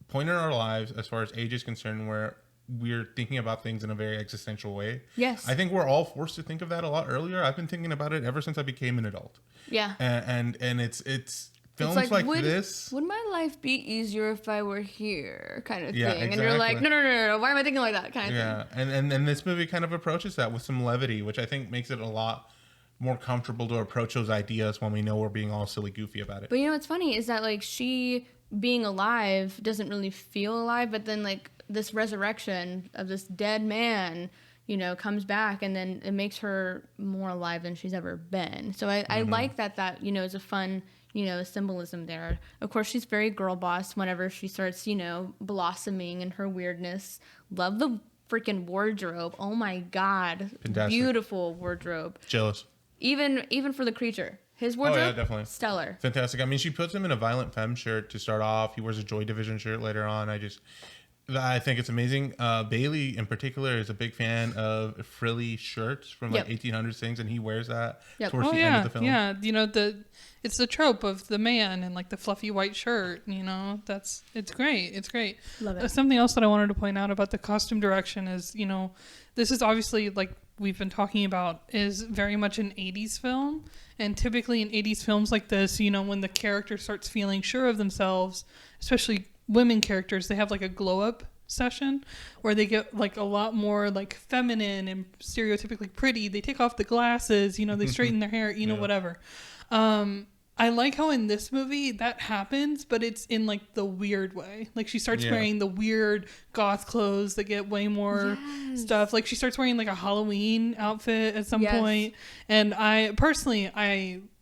point in our lives as far as age is concerned where we're thinking about things in a very existential way. Yes. I think we're all forced to think of that a lot earlier. I've been thinking about it ever since I became an adult. Yeah. And it's films like this. Would my life be easier if I were here, kind of thing? Exactly. And you're like, no. Why am I thinking like that, kind of thing? And this movie kind of approaches that with some levity, which I think makes it a lot more comfortable to approach those ideas when we know we're being all silly goofy about it. But what's funny is that like she being alive doesn't really feel alive, but then like this resurrection of this dead man, comes back, and then it makes her more alive than she's ever been. So I like that is a fun, symbolism there. Of course, she's very girl boss whenever she starts, blossoming in her weirdness. Love the freaking wardrobe. Oh my God. Fantastic. Beautiful wardrobe. Jealous. Even for the creature. His wardrobe, definitely. Stellar. Fantastic. I mean, she puts him in a Violent Femme shirt to start off. He wears a Joy Division shirt later on. I think it's amazing. Bailey, in particular, is a big fan of frilly shirts from like 1800s things, and he wears that towards the end of the film. Yeah, you know, it's the trope of the man in like the fluffy white shirt. You know, it's great. It's great. Love it. Something else that I wanted to point out about the costume direction is, you know, this is obviously, like we've been talking about, is very much an 80s film. And typically in 80s films like this, you know, when the character starts feeling sure of themselves, especially women characters, they have like a glow up session where they get like a lot more like feminine and stereotypically pretty. They take off the glasses, you know, they straighten their hair, you know, whatever. I like how in this movie that happens, but it's in like the weird way. Like she starts wearing the weird goth clothes that get way more stuff. Like she starts wearing like a Halloween outfit at some point. And I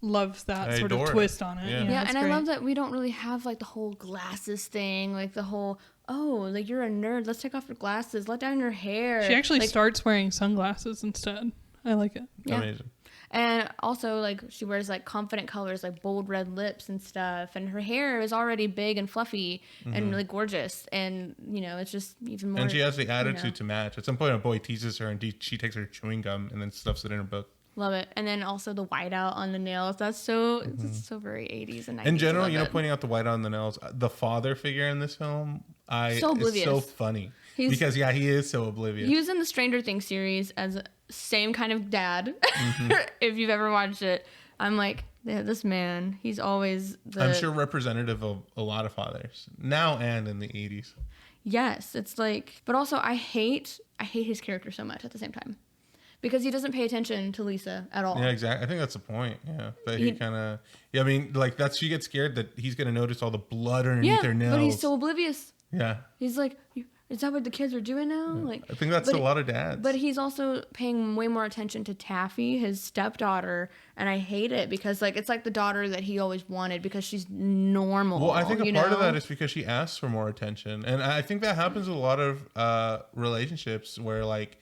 love that sort of twist on it. Yeah, and I love that we don't really have like the whole glasses thing, like the whole, oh, like you're a nerd, let's take off your glasses, let down your hair. She actually starts wearing sunglasses instead. I like it. Yeah. Amazing. And also, like, she wears, like, confident colors, like bold red lips and stuff. And her hair is already big and fluffy and really gorgeous. And, you know, it's just even more... And she has the attitude to match. At some point, a boy teases her, and she takes her chewing gum and then stuffs it in her book. Love it. And then also the whiteout on the nails. That's so very 80s and 90s. In general, you know, pointing out the whiteout on the nails, the father figure in this film, is so funny. Because he is so oblivious. He was in the Stranger Things series as same kind of dad. If you've ever watched it, I'm like, yeah, this man, he's always I'm sure representative of a lot of fathers now and in the 80s. Yes, it's like, but also I hate his character so much at the same time. Because he doesn't pay attention to Lisa at all. Yeah, exactly. I think that's the point. Yeah, that he kind of. Yeah, I mean, like she gets scared that he's gonna notice all the blood underneath her nails. But he's so oblivious. Yeah. He's like, is that what the kids are doing now? Yeah. Like, I think that's a lot of dads. But he's also paying way more attention to Taffy, his stepdaughter, and I hate it because like it's like the daughter that he always wanted because she's normal. Well, I think a part of that is because she asks for more attention, and I think that happens with a lot of relationships where like.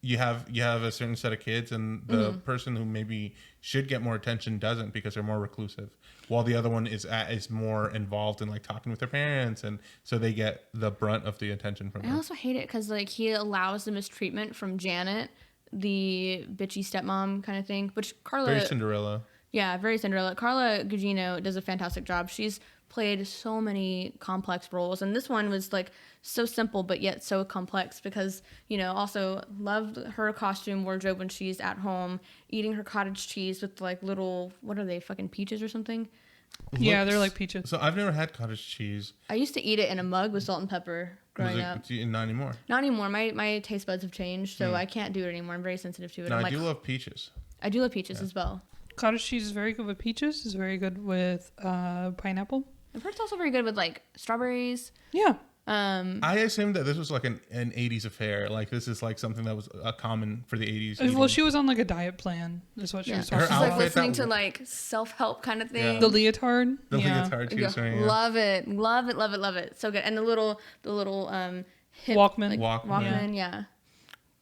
You have a certain set of kids, and the person who maybe should get more attention doesn't because they're more reclusive, while the other one is more involved in like talking with their parents, and so they get the brunt of the attention from. I also hate it because like he allows the mistreatment from Janet, the bitchy stepmom kind of thing, which Carla very Cinderella. Yeah, very Cinderella. Carla Gugino does a fantastic job. She's played so many complex roles, and this one was like so simple but yet so complex because, you know, also loved her costume wardrobe when she's at home eating her cottage cheese with like little, what are they, fucking peaches or something? Yeah, they're like peaches. So I've never had cottage cheese. I used to eat it in a mug with salt and pepper growing up. Not anymore. Not anymore. My taste buds have changed, so I can't do it anymore. I'm very sensitive to it. No, I do love peaches. I do love peaches as well. Cottage cheese is very good with peaches. It's very good with pineapple. I've heard it's also very good with like strawberries. Yeah. I assumed that this was like an 80s affair. Like this is like something that was common for the 80s. Well, she was on like a diet plan. Is what she was talking She's about. like listening to like self-help kind of thing. Yeah. The leotard. The leotard she was wearing. Love it. Love it. Love it. Love it. So good. And the little hip, Walkman. Like, Walkman. Yeah.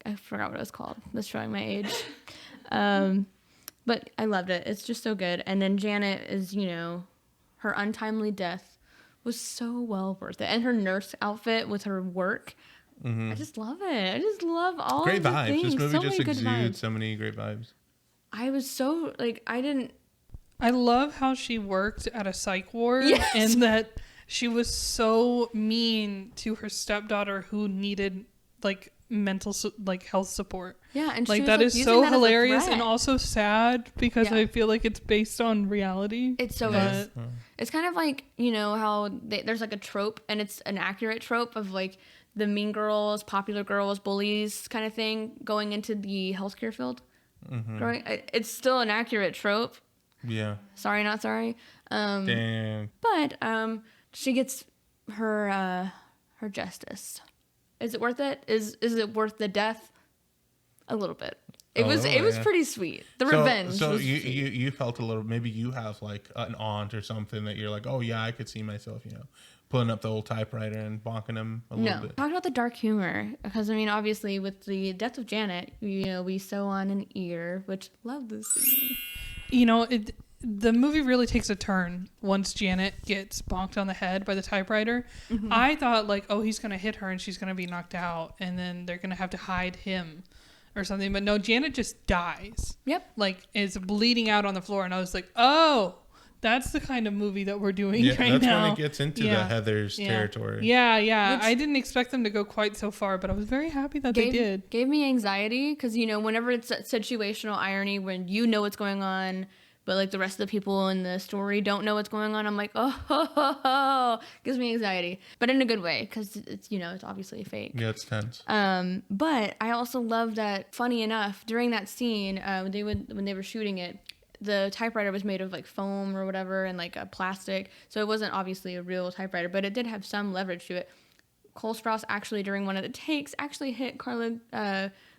I forgot what it was called. That's showing my age. But I loved it. It's just so good. And then Janet is, you know, her untimely death was so well worth it. And her nurse outfit with her work. I just love it. I just love all great of the vibes. things. This movie so just many good exudes vibes. so many great vibes. I was so, like, I love how she worked at a psych ward Yes. and that she was so mean to her stepdaughter who needed like mental health support. Yeah, and like she was, that like, is using so that as a hilarious threat. and also sad because I feel like it's based on reality. It so is. It's kind of like, you know, how there's like a trope, and it's an accurate trope of like the mean girls, popular girls, bullies kind of thing going into the healthcare field. It's still an accurate trope. Yeah. Sorry, not sorry. Damn. But she gets her justice. Is it worth it? Is it worth the death? A little bit. It was pretty sweet. The revenge. So was you felt a little. Maybe you have like an aunt or something that you're like, oh yeah, I could see myself, you know, pulling up the old typewriter and bonking him a little bit. Talk about the dark humor, because I mean, obviously, with the death of Janet, you know, we sew on an ear, which love this scene. You know, the movie really takes a turn once Janet gets bonked on the head by the typewriter. I thought like, oh, he's going to hit her and she's going to be knocked out and then they're going to have to hide him or something. But no, Janet just dies. Yep. Like is bleeding out on the floor. And I was like, oh, that's the kind of movie that we're doing right that's now. when it gets into the Heathers territory. Yeah, yeah. Which, I didn't expect them to go quite so far, but I was very happy that they did. Gave me anxiety because, you know, whenever it's situational irony when you know what's going on, but like the rest of the people in the story don't know what's going on, I'm like, oh, gives me anxiety, but in a good way because it's, you know, it's obviously fake. Yeah, it's tense. But I also love that, funny enough, during that scene, when they were shooting it, the typewriter was made of like foam or whatever and like a plastic, so it wasn't obviously a real typewriter, but it did have some leverage to it. Cole Sprouse actually during one of the takes actually hit Carla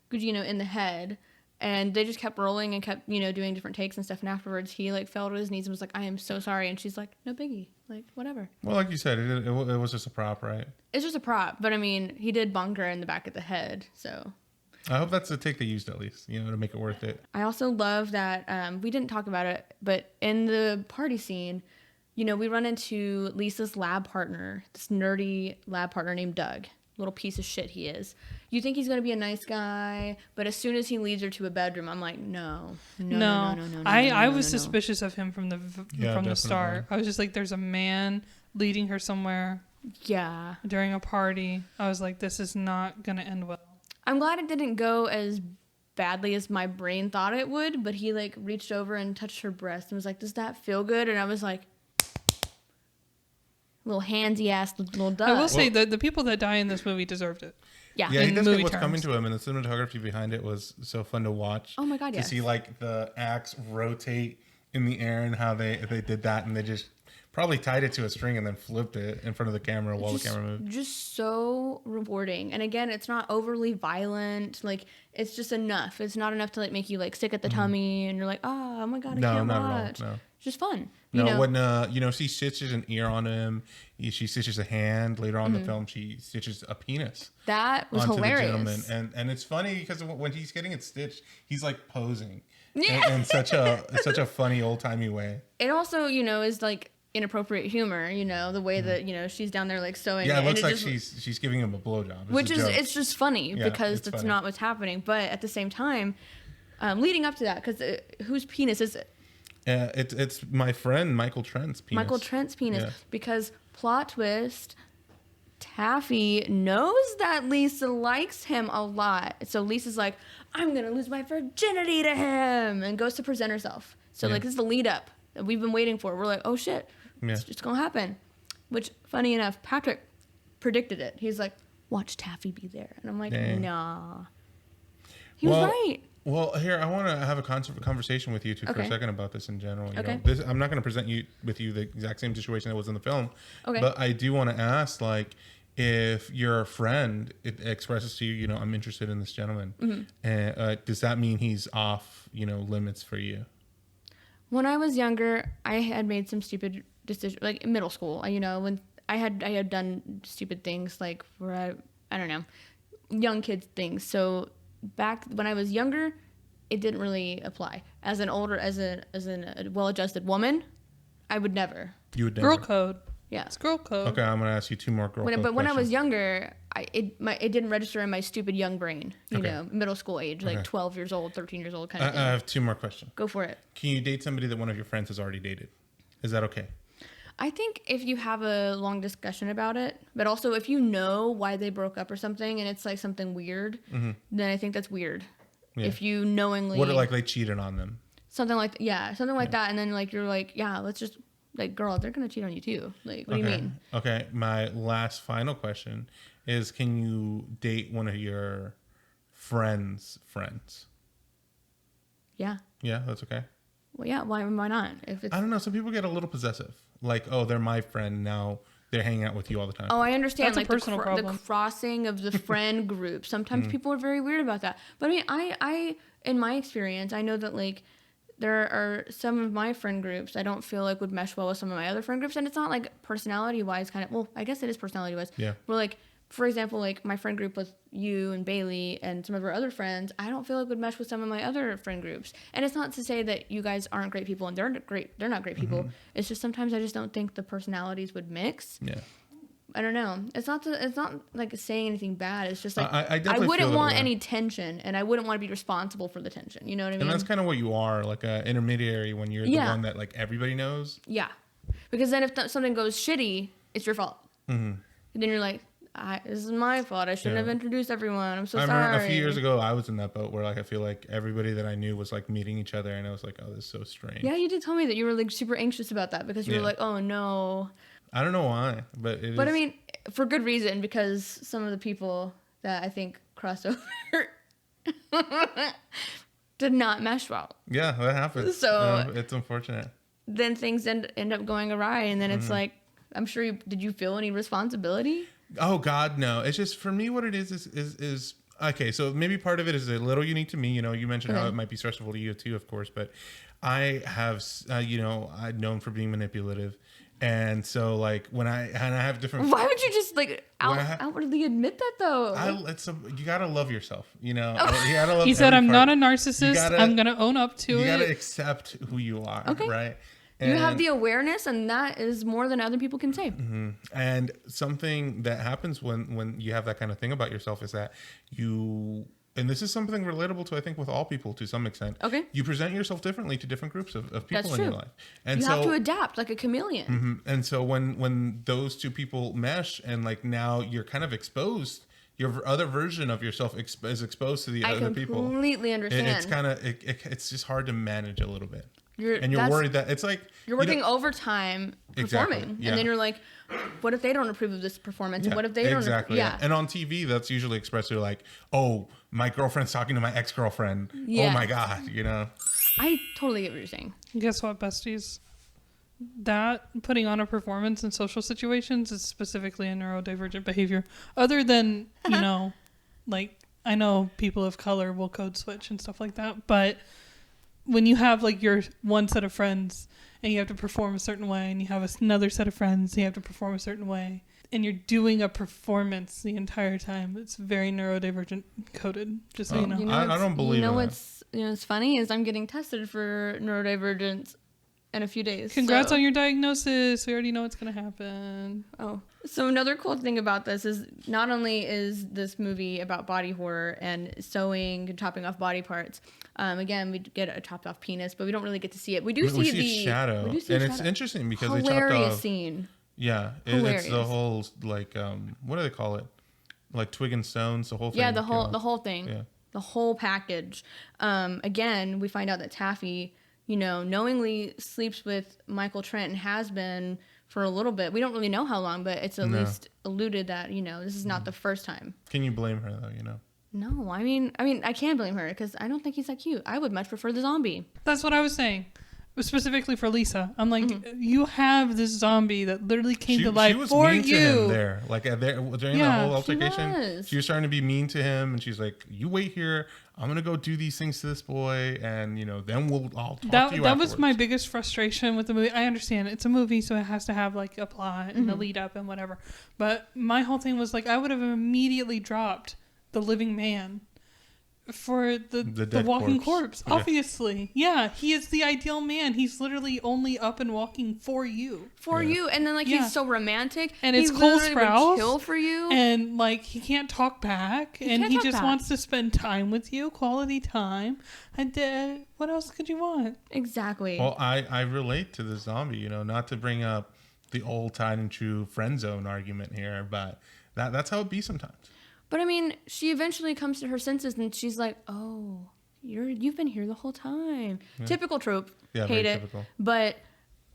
Gugino in the head, and they just kept rolling and kept, you know, doing different takes and stuff, and afterwards he like fell to his knees and was like, I am so sorry, and she's like, no biggie, like whatever. Well, like you said, it was just a prop, right? It's just a prop, but I mean, he did bonk her in the back of the head, so I hope that's the take they used at least, you know, to make it worth it. I also love that, we didn't talk about it, but in the party scene, you know, we run into Lisa's lab partner, this nerdy lab partner named Doug. Little piece of shit he is. You think he's going to be a nice guy, but as soon as he leads her to a bedroom, I'm like, no. I was suspicious of him from the start. I was just like, there's a man leading her somewhere. Yeah. During a party. I was like, this is not going to end well. I'm glad it didn't go as badly as my brain thought it would, but he like reached over and touched her breast and was like, does that feel good? And I was like, little handsy ass little Doug. I will say that the people that die in this movie deserved it. Yeah, he does get what's terms. coming to him, and the cinematography behind it was so fun to watch. Oh my god, yes. To see like the axe rotate in the air and how they did that, and they just probably tied it to a string and then flipped it in front of the camera while the camera moved. Just so rewarding. And again, it's not overly violent. Like, it's just enough. It's not enough to like make you like sick at the tummy and you're like, oh my god, I can't watch. No. It's just fun. When she stitches an ear on him, she stitches a hand. Later on in the film, she stitches a penis. That was hilarious. The gentleman. And it's funny because when he's getting it stitched, he's like posing in such a funny old timey way. It also, is like inappropriate humor, the way that she's down there like sewing. Yeah, it looks like just, she's giving him a blowjob. It's just funny because that's funny. Not what's happening. But at the same time, leading up to that, because whose penis is it? It's my friend Michael Trent's penis. Michael Trent's penis, because plot twist, Taffy knows that Lisa likes him a lot. So Lisa's like, I'm gonna lose my virginity to him, and goes to present herself. So like, this is the lead up that we've been waiting for. We're like, oh shit, it's just gonna happen. Which, funny enough, Patrick predicted it. He's like, watch Taffy be there, and I'm like, nah. He was right. Well, here, I want to have a conversation with you two for a second about this in general. I'm not going to present with you the exact same situation that was in the film, but I do want to ask, like, if your friend expresses to you, I'm interested in this gentleman, does that mean he's off, limits for you? When I was younger, I had made some stupid decisions, like in middle school, when I had done stupid things, like, I don't know, young kids things. So back when I was younger, it didn't really apply. As a well-adjusted woman, I would never. You would never. Girl code. Yeah, it's girl code. Okay, I'm gonna ask you two more girl code But when I was questions. younger, it didn't register in my stupid young brain. Middle school age, like 12 years old, 13 years old kind of thing. I have two more questions. Go for it. Can you date somebody that one of your friends has already dated? Is that okay? I think if you have a long discussion about it, but also if you know why they broke up or something and it's like something weird, then I think that's weird. Yeah. If you knowingly... What, like they cheated on them? Something like that. And then like you're like, yeah, let's just... Like, girl, they're going to cheat on you too. Like, what do you mean? Okay, my last final question is, can you date one of your friends' friends? Yeah. Yeah, that's okay? Well, yeah, why not? I don't know. Some people get a little possessive. Like, oh, they're my friend now. They're hanging out with you all the time. Oh, I understand. That's like a personal problem. The crossing of the friend group. Sometimes people are very weird about that. But I mean, I in my experience, I know that like there are some of my friend groups I don't feel like would mesh well with some of my other friend groups, and it's not like personality wise kind of. Well, I guess it is personality wise. Yeah. We're like for example, like my friend group with you and Bailey and some of our other friends, I don't feel like would mesh with some of my other friend groups. And it's not to say that you guys aren't great people and they're not great people. It's just sometimes I just don't think the personalities would mix. Yeah. I don't know. It's not like saying anything bad. It's just like I I wouldn't want way. any tension, and I wouldn't want to be responsible for the tension. You know what I mean? And that's kind of what you are, like an intermediary when you're the one that like everybody knows. Yeah, because then if something goes shitty, it's your fault. And then you're like, this is my fault. I shouldn't have introduced everyone. I'm so sorry. I remember a few years ago, I was in that boat where like I feel like everybody that I knew was like meeting each other, and I was like, oh, this is so strange. Yeah, you did tell me that you were like super anxious about that because you were like, oh no. I don't know why, but it is. But I mean, for good reason, because some of the people that I think crossed over did not mesh well. Yeah, that happens. So it's unfortunate. Then things end up going awry, and then it's like, I'm sure did you feel any responsibility? Oh God, no. It's just for me. What it is okay. So maybe part of it is a little unique to me. You know, you mentioned how it might be stressful to you too, of course. But I have, I'm known for being manipulative, and so like when I have different. Why would you just like outwardly admit that though? You gotta love yourself. You know, you gotta love. He said, "I'm part. not a narcissist. I'm gonna own up to it." You gotta accept who you are. Okay. Right. You have the awareness, and that is more than other people can say. And something that happens when you have that kind of thing about yourself is that and this is something relatable to, I think, with all people to some extent. Okay. You present yourself differently to different groups of people in your life. And you have to adapt like a chameleon. And so when those two people mesh and like now you're kind of exposed, your other version of yourself is exposed to the other people. I completely understand. It's kind of, it's just hard to manage a little bit. You're that's- worried that it's like You're working overtime performing. Exactly, yeah. And then you're like, what if they don't approve of this performance? And what if they don't exactly? Yeah. And on TV, that's usually expressed to like, oh, my girlfriend's talking to my ex-girlfriend. Yeah. Oh my God, you know? I totally get what you're saying. Guess what, besties? That putting on a performance in social situations is specifically a neurodivergent behavior. Other than, you know, like, I know people of color will code switch and stuff like that, but when you have like your one set of friends and you have to perform a certain way, and you have another set of friends and you have to perform a certain way, and you're doing a performance the entire time, it's very neurodivergent coded, just so you know. I don't believe in that. What's funny is I'm getting tested for neurodivergence in a few days. Congrats on your diagnosis. We already know what's going to happen. Oh, so another cool thing about this is not only is this movie about body horror and sewing and chopping off body parts. Again, we get a chopped off penis, but we don't really get to see it. We see the shadow. It's interesting because they chopped off. Hilarious scene. Yeah, it's the whole like what do they call it? Like twig and stones, the whole thing. Yeah, the whole thing. Yeah. The whole package. Again, we find out that Taffy, knowingly sleeps with Michael Trent and has been for a little bit. We don't really know how long, but it's at least alluded that, this is not the first time. Can you blame her though, No, I mean, I can blame her because I don't think he's that cute. I would much prefer the zombie. That's what I was saying. Specifically for Lisa. I'm like, you have this zombie that literally came to life for you. She was mean to him there. Like during that whole altercation, she was trying to be mean to him, and she's like, you wait here. I'm going to go do these things to this boy, and, then I'll talk to you afterwards. That was my biggest frustration with the movie. I understand it's a movie, so it has to have, like, a plot and a lead up and whatever. But my whole thing was, like, I would have immediately dropped the living man for the walking corpse. Obviously. Yeah, he is the ideal man. He's literally only up and walking for you. You. And then, like, he's so romantic. And it's Cole Sprouse. Kill for you. And, like, he can't talk back. He just wants to spend time with you. Quality time. And what else could you want? Exactly. Well, I relate to the zombie, not to bring up the old time and true friend zone argument here, but that's how it be sometimes. But I mean, she eventually comes to her senses and she's like, "Oh, you've been here the whole time." Yeah. Typical trope. Yeah, hate it. Typical. But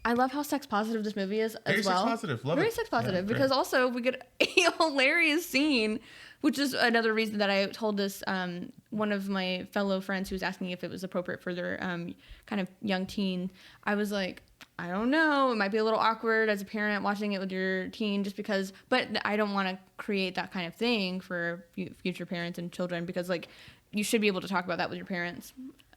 I love how sex positive this movie is as well. Very sex positive. Love Very it. sex positive because great. also we get a hilarious scene, which is another reason that I told this one of my fellow friends who was asking if it was appropriate for their kind of young teen. I was like, I don't know. It might be a little awkward as a parent watching it with your teen just because, but I don't want to create that kind of thing for future parents and children because, like, you should be able to talk about that with your parents.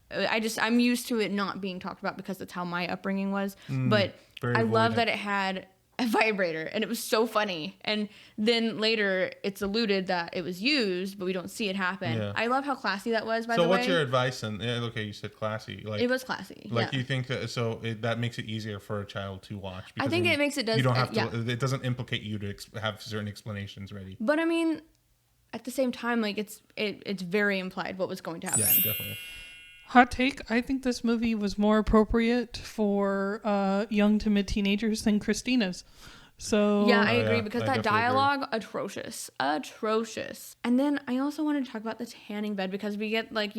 I'm used to it not being talked about because that's how my upbringing was. But I love that it had a vibrator, and it was so funny. And then later it's alluded that it was used, but we don't see it happen. Yeah. I love how classy that was, by the way. So what's your advice? And okay, you said classy. Like It was classy. Like yeah. you think that that makes it easier for a child to watch. I think it makes it You don't have to. yeah. It doesn't implicate you to have certain explanations ready. But I mean, at the same time, like it's very implied what was going to happen. Yeah, definitely. Hot take, I think this movie was more appropriate for young to mid-teenagers than Christina's. So Yeah, I Oh, agree yeah, because I that definitely agree. dialogue, atrocious. And then I also wanted to talk about the tanning bed because we get like,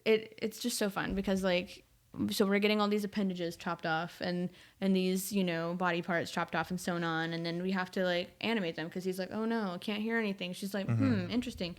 it's just so fun because like, so we're getting all these appendages chopped off and these, body parts chopped off and sewn on. And then we have to like animate them because he's like, oh no, I can't hear anything. She's like, interesting.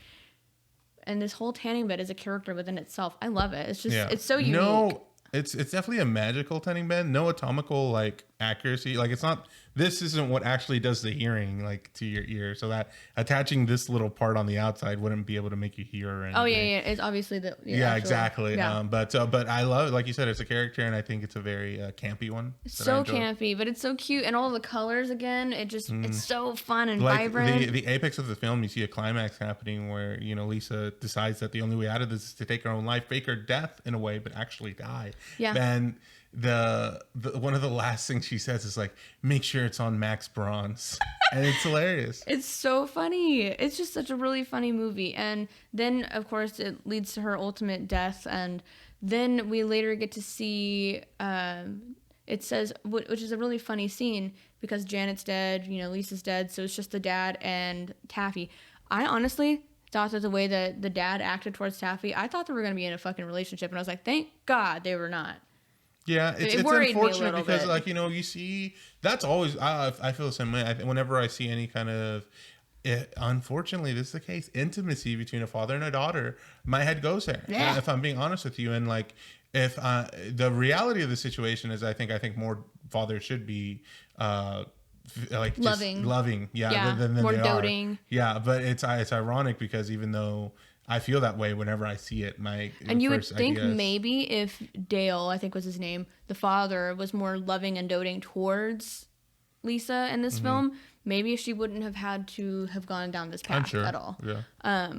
And this whole tanning bed is a character within itself. I love it. It's just, it's so unique. No, it's definitely a magical tanning bed. No atomical like accuracy. Like it's not. This isn't what actually does the hearing like to your ear. So that attaching this little part on the outside wouldn't be able to make you hear or anything. Oh yeah. It's obviously the Yeah, actual, exactly. Yeah. But I love it. Like you said, it's a character, and I think it's a very campy one. It's that I so enjoy. campy, but it's so cute, and all the colors again. It just it's so fun and Like vibrant. the apex of the film, you see a climax happening where Lisa decides that the only way out of this is to take her own life, fake her death in a way, but actually die. Yeah. And the one of the last things she says is like, "Make sure it's on Max Bronze," and it's hilarious. It's so funny. It's just such a really funny movie, and then of course it leads to her ultimate death, and then we later get to see. It says, which is a really funny scene because Janet's dead, Lisa's dead, so it's just the dad and Taffy. I honestly thought that the way that the dad acted towards Taffy, I thought they were going to be in a fucking relationship, and I was like, thank God they were not. Yeah, it's worried me a unfortunate little because bit. like you see that's always I feel the same way. Whenever I see any kind of unfortunately, this is the case. Intimacy between a father and a daughter, my head goes there. Yeah. If I'm being honest with you, and like, if the reality of the situation is, I think more fathers should be like just loving, than more they are. doting. Yeah, but it's ironic because even though I feel that way whenever I see it, and you would first think idea is- maybe if Dale, I think was his name, the father, was more loving and doting towards Lisa in this film, maybe she wouldn't have had to have gone down this path at all. Yeah.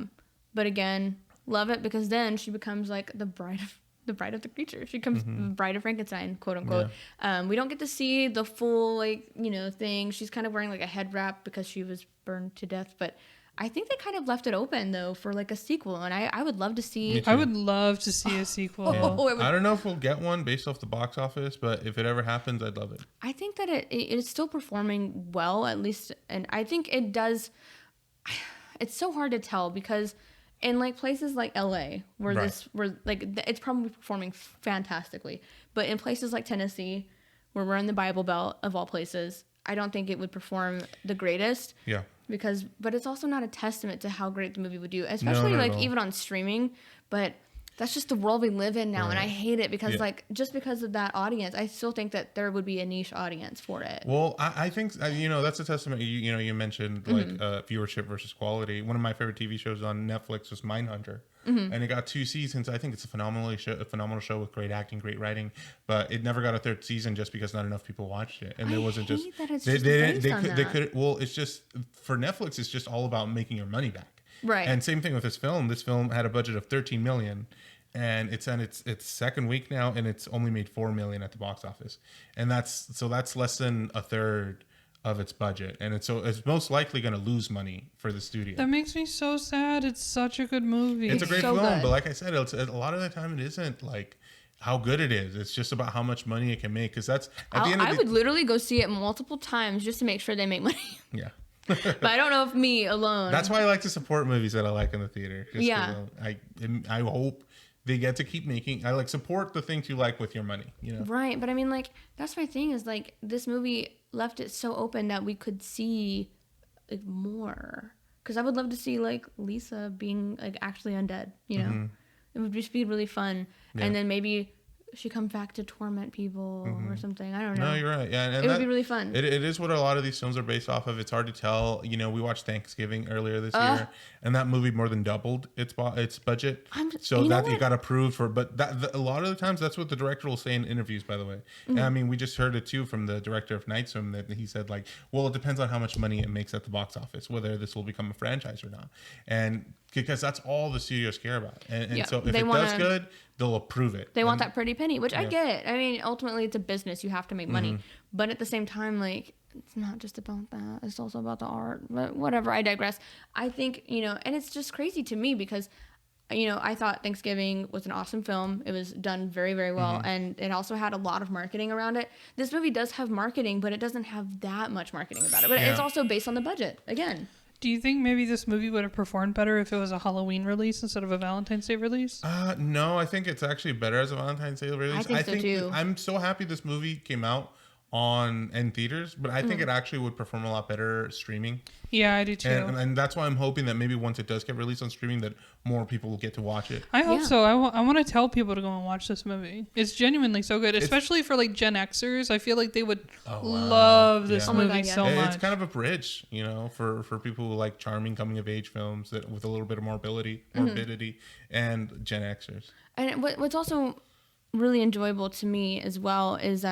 But again, love it because then she becomes like the bride of the creature. She becomes the bride of Frankenstein, quote unquote. Yeah. We don't get to see the full thing. She's kind of wearing like a head wrap because she was burned to death, but I think they kind of left it open though for like a sequel, and I would love to see. I would love to see a sequel. I don't know if we'll get one based off the box office, but if it ever happens, I'd love it. I think that it is still performing well, at least, and I think it does. It's so hard to tell because in like places like LA, where it's probably performing fantastically, but in places like Tennessee, where we're in the Bible Belt of all places, I don't think it would perform the greatest. Yeah. But it's also not a testament to how great the movie would do, especially like even on streaming. But that's just the world we live in now, and I hate it because like just because of that audience, I still think that there would be a niche audience for it. Well, I think that's a testament. You mentioned like viewership versus quality. One of my favorite TV shows on Netflix was Mindhunter, and it got 2 seasons. I think it's a phenomenal show with great acting, great writing, but it never got a 3rd season just because not enough people watched it, and there wasn't just that it's they just didn't based on they that. could well it's just for Netflix it's just all about making your money back. Right. And same thing with this film. This film had a budget of 13 million. And it's on its second week now, and it's only made 4 million at the box office, and that's less than a third of its budget, and it's most likely going to lose money for the studio. That makes me so sad. It's such a good movie. It's a great so film, good. but like I said, a lot of the time it isn't like how good it is. It's just about how much money it can make, because that's at the end of I would literally go see it multiple times just to make sure they make money. yeah. But I don't know if me alone. That's why I like to support movies that I like in the theater. Just 'cause, Yeah. I hope they get to keep making. I like support the things you like with your money. Right, but I mean, like, that's my thing is, like, this movie left it so open that we could see, like, more. Because I would love to see, like, Lisa being, like, actually undead, It would just be really fun. Yeah. And then maybe she comes back to torment people or something. I don't know. No, you're right. Yeah, and it would be really fun. It is what a lot of these films are based off of. It's hard to tell. You know, we watched Thanksgiving earlier this year, and that movie more than doubled its budget. So that you got approved for. But a lot of the times, that's what the director will say in interviews. By the way, and I mean, we just heard it too from the director of Night Swim that he said like, well, it depends on how much money it makes at the box office, whether this will become a franchise or not, and because that's all the studios care about. And so if it does good, they'll approve it. They want that pretty penny, which I get. I mean, ultimately, it's a business. You have to make money. But at the same time, like, it's not just about that. It's also about the art. But whatever, I digress. I think, you know, and it's just crazy to me because, you know, I thought Thanksgiving was an awesome film. It was done very, very well. And it also had a lot of marketing around it. This movie does have marketing, but it doesn't have that much marketing about it. But it's also based on the budget, again. Do you think maybe this movie would have performed better if it was a Halloween release instead of a Valentine's Day release? No, I think it's actually better as a Valentine's Day release. I think so too. I'm so happy this movie came out in theaters, but I think it actually would perform a lot better streaming. Yeah, I do too. And that's why I'm hoping that maybe once it does get released on streaming, that more people will get to watch it. I hope so. I want to tell people to go and watch this movie. It's genuinely so good, especially for like Gen Xers. I feel like they would love this movie so much. It's kind of a bridge, you know, for people who like charming coming of age films that with a little bit of morbidity, and Gen Xers. And what's also really enjoyable to me as well is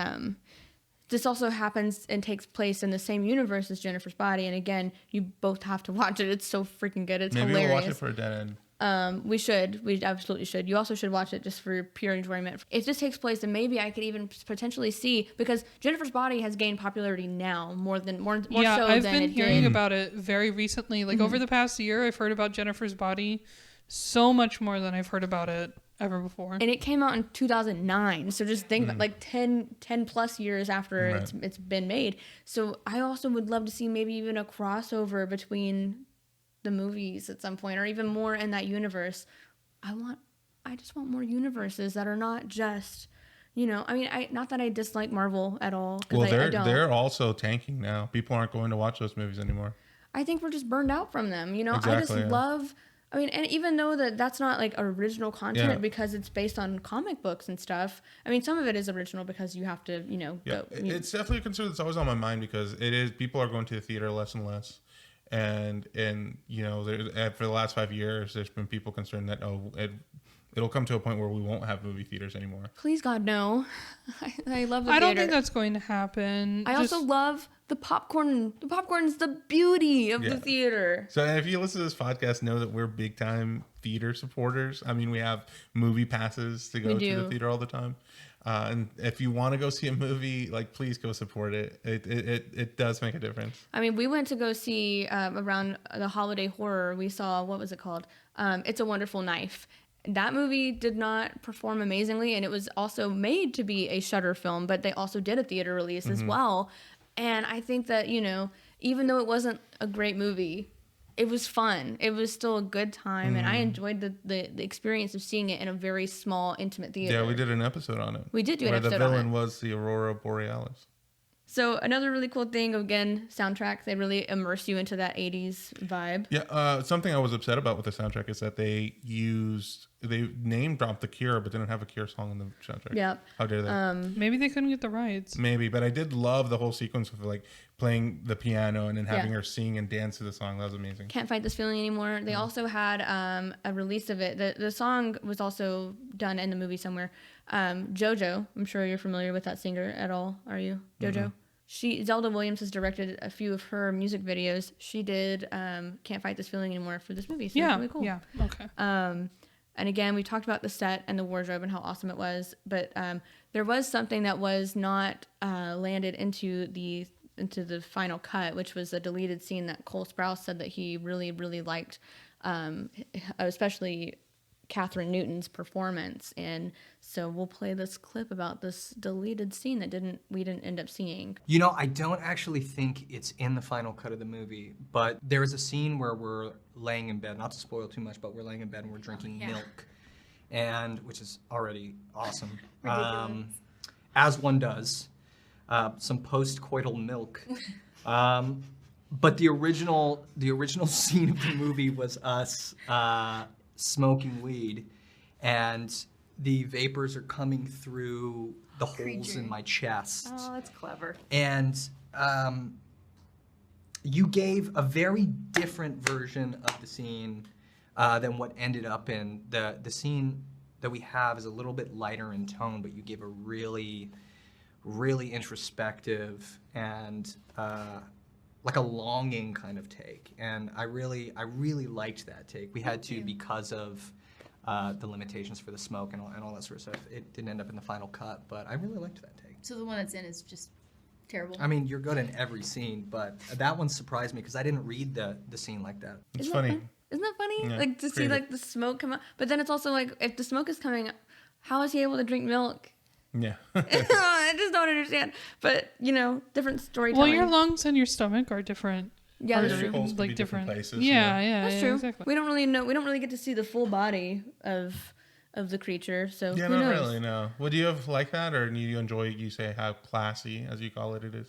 this also happens and takes place in the same universe as Jennifer's Body. And again, you both have to watch it. It's so freaking good. It's hilarious. Maybe we'll watch it for a dead end. We should. We absolutely should. You also should watch it just for pure enjoyment. If this takes place, then maybe I could even potentially see, because Jennifer's Body has gained popularity now more so than it did. Yeah, I've been hearing about it very recently. Like over the past year, I've heard about Jennifer's Body so much more than I've heard about it ever before. And it came out in 2009, so just think about like 10 plus years after it's been made. So I also would love to see maybe even a crossover between the movies at some point, or even more in that universe. I just want more universes that are not just, you know, I mean, not that I dislike Marvel at all, well, I don't. They're also tanking now. People aren't going to watch those movies anymore. I think we're just burned out from them, you know. Exactly, I just love, I mean, and even though that's not like original content because it's based on comic books and stuff. I mean, some of it is original because you have to, you know. Yeah, it's definitely a concern that's always on my mind, because it is, people are going to the theater less and less, and you know, for the last 5 years, there's been people concerned that it'll come to a point where we won't have movie theaters anymore. Please God, no. I love the theater. I don't think that's going to happen. I also love the popcorn. The popcorn's the beauty of the theater. So if you listen to this podcast, know that we're big time theater supporters. I mean, we have movie passes to go to the theater all the time. And if you want to go see a movie, like, please go support it. It does make a difference. I mean, we went to go see around the holiday horror. We saw, what was it called? It's a Wonderful Knife. That movie did not perform amazingly, and it was also made to be a Shudder film, but they also did a theater release as well. And I think that, you know, even though it wasn't a great movie, it was fun. It was still a good time, and I enjoyed the experience of seeing it in a very small, intimate theater. Yeah, we did an episode on it. We did do an episode on it. Where the villain was the Aurora Borealis. So another really cool thing, again, soundtrack. They really immerse you into that 80s vibe. Yeah, something I was upset about with the soundtrack is that they name dropped The Cure, but didn't have a Cure song in the soundtrack. Yeah. How dare they? Maybe they couldn't get the rights. Maybe, but I did love the whole sequence of like playing the piano and then having her sing and dance to the song. That was amazing. Can't Fight This Feeling Anymore. They also had a release of it. The song was also done in the movie somewhere. JoJo, I'm sure you're familiar with that singer at all, are you? JoJo? Mm-hmm. Zelda Williams has directed a few of her music videos. She did Can't Fight This Feeling Anymore for this movie. So it's really cool. Yeah, okay. And again, we talked about the set and the wardrobe and how awesome it was. But there was something that was not landed into the final cut, which was a deleted scene that Cole Sprouse said that he really, really liked, especially Catherine Newton's performance. And so we'll play this clip about this deleted scene that we didn't end up seeing. You know, I don't actually think it's in the final cut of the movie, but there is a scene where we're laying in bed, not to spoil too much, but we're laying in bed and we're drinking milk, and which is already awesome. As one does, some post-coital milk. But the original scene of the movie was us smoking weed, and the vapors are coming through the holes in my chest. Oh, that's clever. And you gave a very different version of the scene than what ended up in. The scene that we have is a little bit lighter in tone, but you gave a really, really introspective and like a longing kind of take. And I really liked that take. We had to, because of the limitations for the smoke and all that sort of stuff. It didn't end up in the final cut, but I really liked that take. So the one that's in is just terrible. I mean, you're good in every scene, but that one surprised me because I didn't read the scene like that. It's funny. Isn't that funny? Yeah, Like to see like the smoke come out, but then it's also like if the smoke is coming, how is he able to drink milk? Yeah. I just don't understand. But different storytelling. Well, your lungs and your stomach are different. Yeah, that's Very true. holes could Like be different places. Yeah, That's true. Exactly. We don't really know. We don't really get to see the full body of the creature. So Yeah, who not knows? really, no. Would you have like that, or do you enjoy, you say, how classy, as you call it, it is?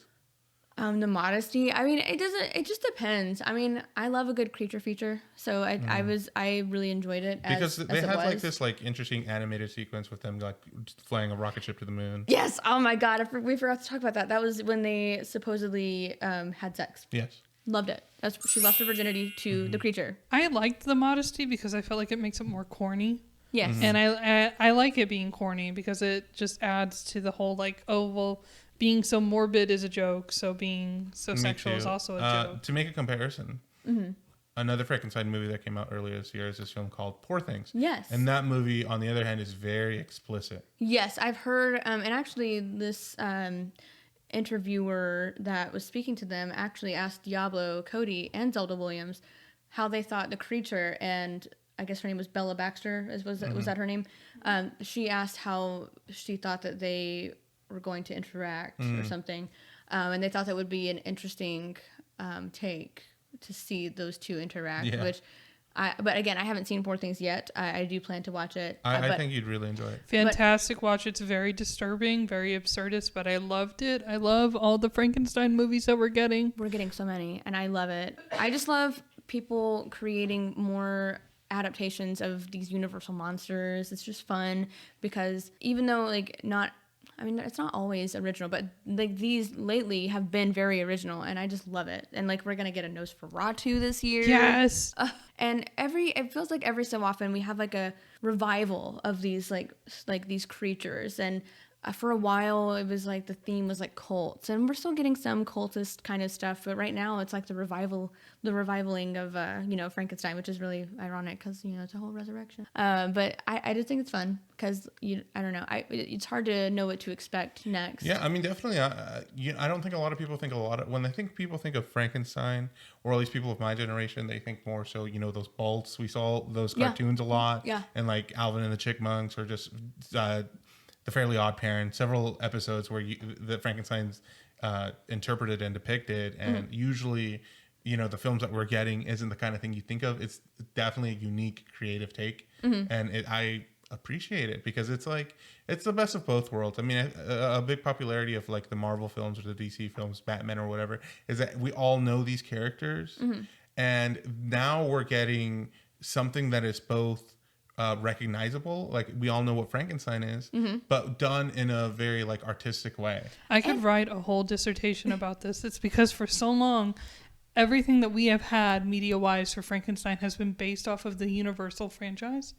The modesty. I mean, it doesn't. It just depends. I mean, I love a good creature feature, so I really enjoyed it. Because they as it had was. like this like interesting animated sequence with them like flying a rocket ship to the moon. Yes. Oh my God. We forgot to talk about that. That was when they supposedly had sex. Yes. Loved it. She left her virginity to the creature. I liked the modesty because I felt like it makes it more corny. Yes. And I like it being corny because it just adds to the whole like, oh, well, being so morbid is a joke, so being so Me sexual too. is also a joke. To make a comparison, another Frankenstein movie that came out earlier this year is this film called Poor Things. Yes. And that movie, on the other hand, is very explicit. Yes, I've heard, and actually this interviewer that was speaking to them actually asked Diablo Cody and Zelda Williams how they thought the creature, and I guess her name was Bella Baxter, was that her name? She asked how she thought that they were going to interact or something, and they thought that would be an interesting take to see those two interact, Yeah. but again, I haven't seen Poor Things yet. I do plan to watch it. I think you'd really enjoy it. Fantastic watch. It's very disturbing, very absurdist, but I loved it. I love all the Frankenstein movies that we're getting. We're getting so many, and I love it. I just love people creating more adaptations of these universal monsters. It's just fun because even though it's not always original, but like these lately have been very original, and I just love it. And like we're gonna get a Nosferatu this year. Yes. And it feels like every so often we have like a revival of these like these creatures. And for a while it was like the theme was like cults, and we're still getting some cultist kind of stuff. But right now it's like the revivaling of Frankenstein, which is really ironic because it's a whole resurrection. But I just think it's fun because I don't know. It's hard to know what to expect next. Yeah, I mean, definitely. I don't think a lot of people think when people think of Frankenstein, or at least people of my generation, they think more so, those bolts. We saw those cartoons a lot. Yeah. And like Alvin and the Chipmunks, or just The Fairly Odd Parents, several episodes where the Frankenstein's interpreted and depicted. And usually, the films that we're getting isn't the kind of thing you think of. It's definitely a unique, creative take. And I appreciate it because it's like, it's the best of both worlds. I mean, a big popularity of like the Marvel films or the DC films, Batman or whatever, is that we all know these characters. And now we're getting something that is both recognizable, like we all know what Frankenstein is, but done in a very like artistic way. I could write a whole dissertation about this. It's because for so long, everything that we have had media-wise for Frankenstein has been based off of the Universal franchise.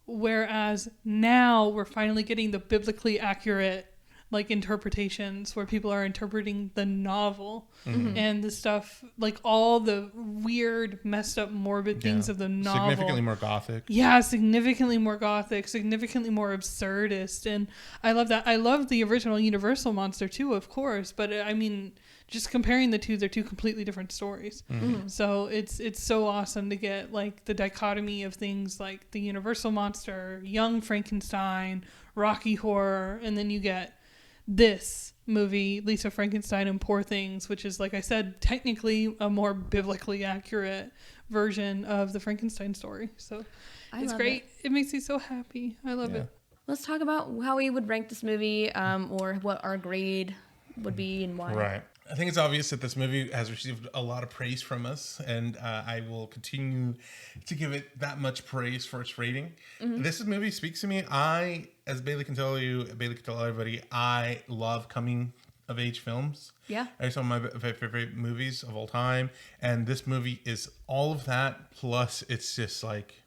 Whereas now we're finally getting the biblically accurate like interpretations where people are interpreting the novel and the stuff, like all the weird, messed up, morbid things of the novel. Significantly more gothic. Yeah, significantly more gothic, significantly more absurdist. And I love that. I love the original Universal monster too, of course. But I mean, just comparing the two, they're two completely different stories. So it's so awesome to get like the dichotomy of things like the Universal monster, Young Frankenstein, Rocky Horror, and then you get this movie, Lisa Frankenstein and Poor Things, which is, like I said, technically a more biblically accurate version of the Frankenstein story. So it's great. It makes me so happy. I love it. Let's talk about how we would rank this movie, or what our grade would be and why. Right. I think it's obvious that this movie has received a lot of praise from us, and I will continue to give it that much praise for its rating. This movie speaks to me. As Bailey can tell everybody, I love coming of age films. Yeah. It's one of my favorite movies of all time, and this movie is all of that. Plus, it's just like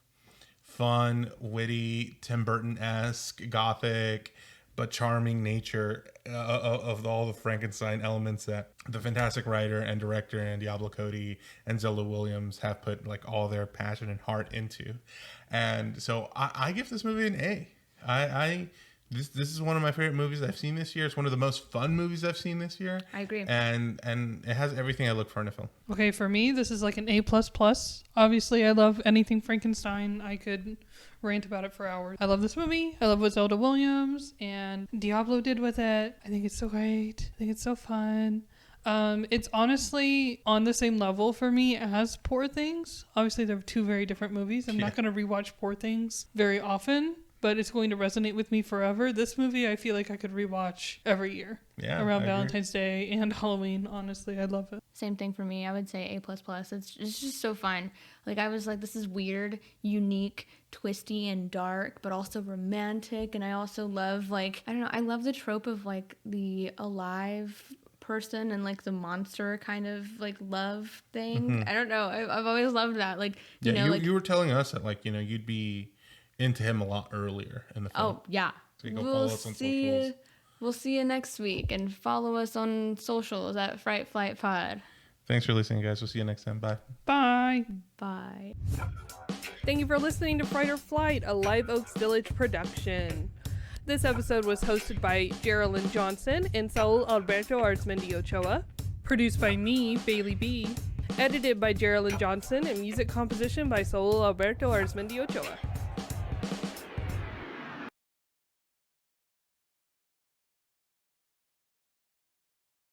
fun, witty, Tim Burton-esque, gothic, but charming nature of all the Frankenstein elements that the fantastic writer and director and Diablo Cody and Zelda Williams have put like all their passion and heart into. And so I give this movie an A. This is one of my favorite movies I've seen this year. It's one of the most fun movies I've seen this year. I agree. And it has everything I look for in a film. Okay, for me, this is like an A++. Obviously, I love anything Frankenstein. I could rant about it for hours. I love this movie. I love what Zelda Williams and Diablo did with it. I think it's so great. I think it's so fun. It's honestly on the same level for me as Poor Things. Obviously, they're two very different movies. I'm not going to rewatch Poor Things very often, but it's going to resonate with me forever. This movie, I feel like I could rewatch every year. Yeah, around Valentine's Day and Halloween. Honestly, I love it. Same thing for me. I would say A++. It's just so fun. Like, I was like, this is weird, unique, twisty, and dark, but also romantic. And I also love, like, I don't know, I love the trope of, like, the alive person and, like, the monster kind of, like, love thing. I don't know. I've always loved that. Like, you were telling us that, like, you'd be into him a lot earlier in the film. Oh, yeah. So you go follow us on socials. We'll see you next week, and follow us on socials at Fright Flight Pod. Thanks for listening, guys. We'll see you next time. Bye. Bye. Bye. Thank you for listening to Fright or Flight, a Live Oaks Village production. This episode was hosted by Geraldine Johnson and Saul Alberto Arzmendi Ochoa. Produced by me, Bailey B. Edited by Geraldine Johnson and music composition by Saul Alberto Arzmendi Ochoa.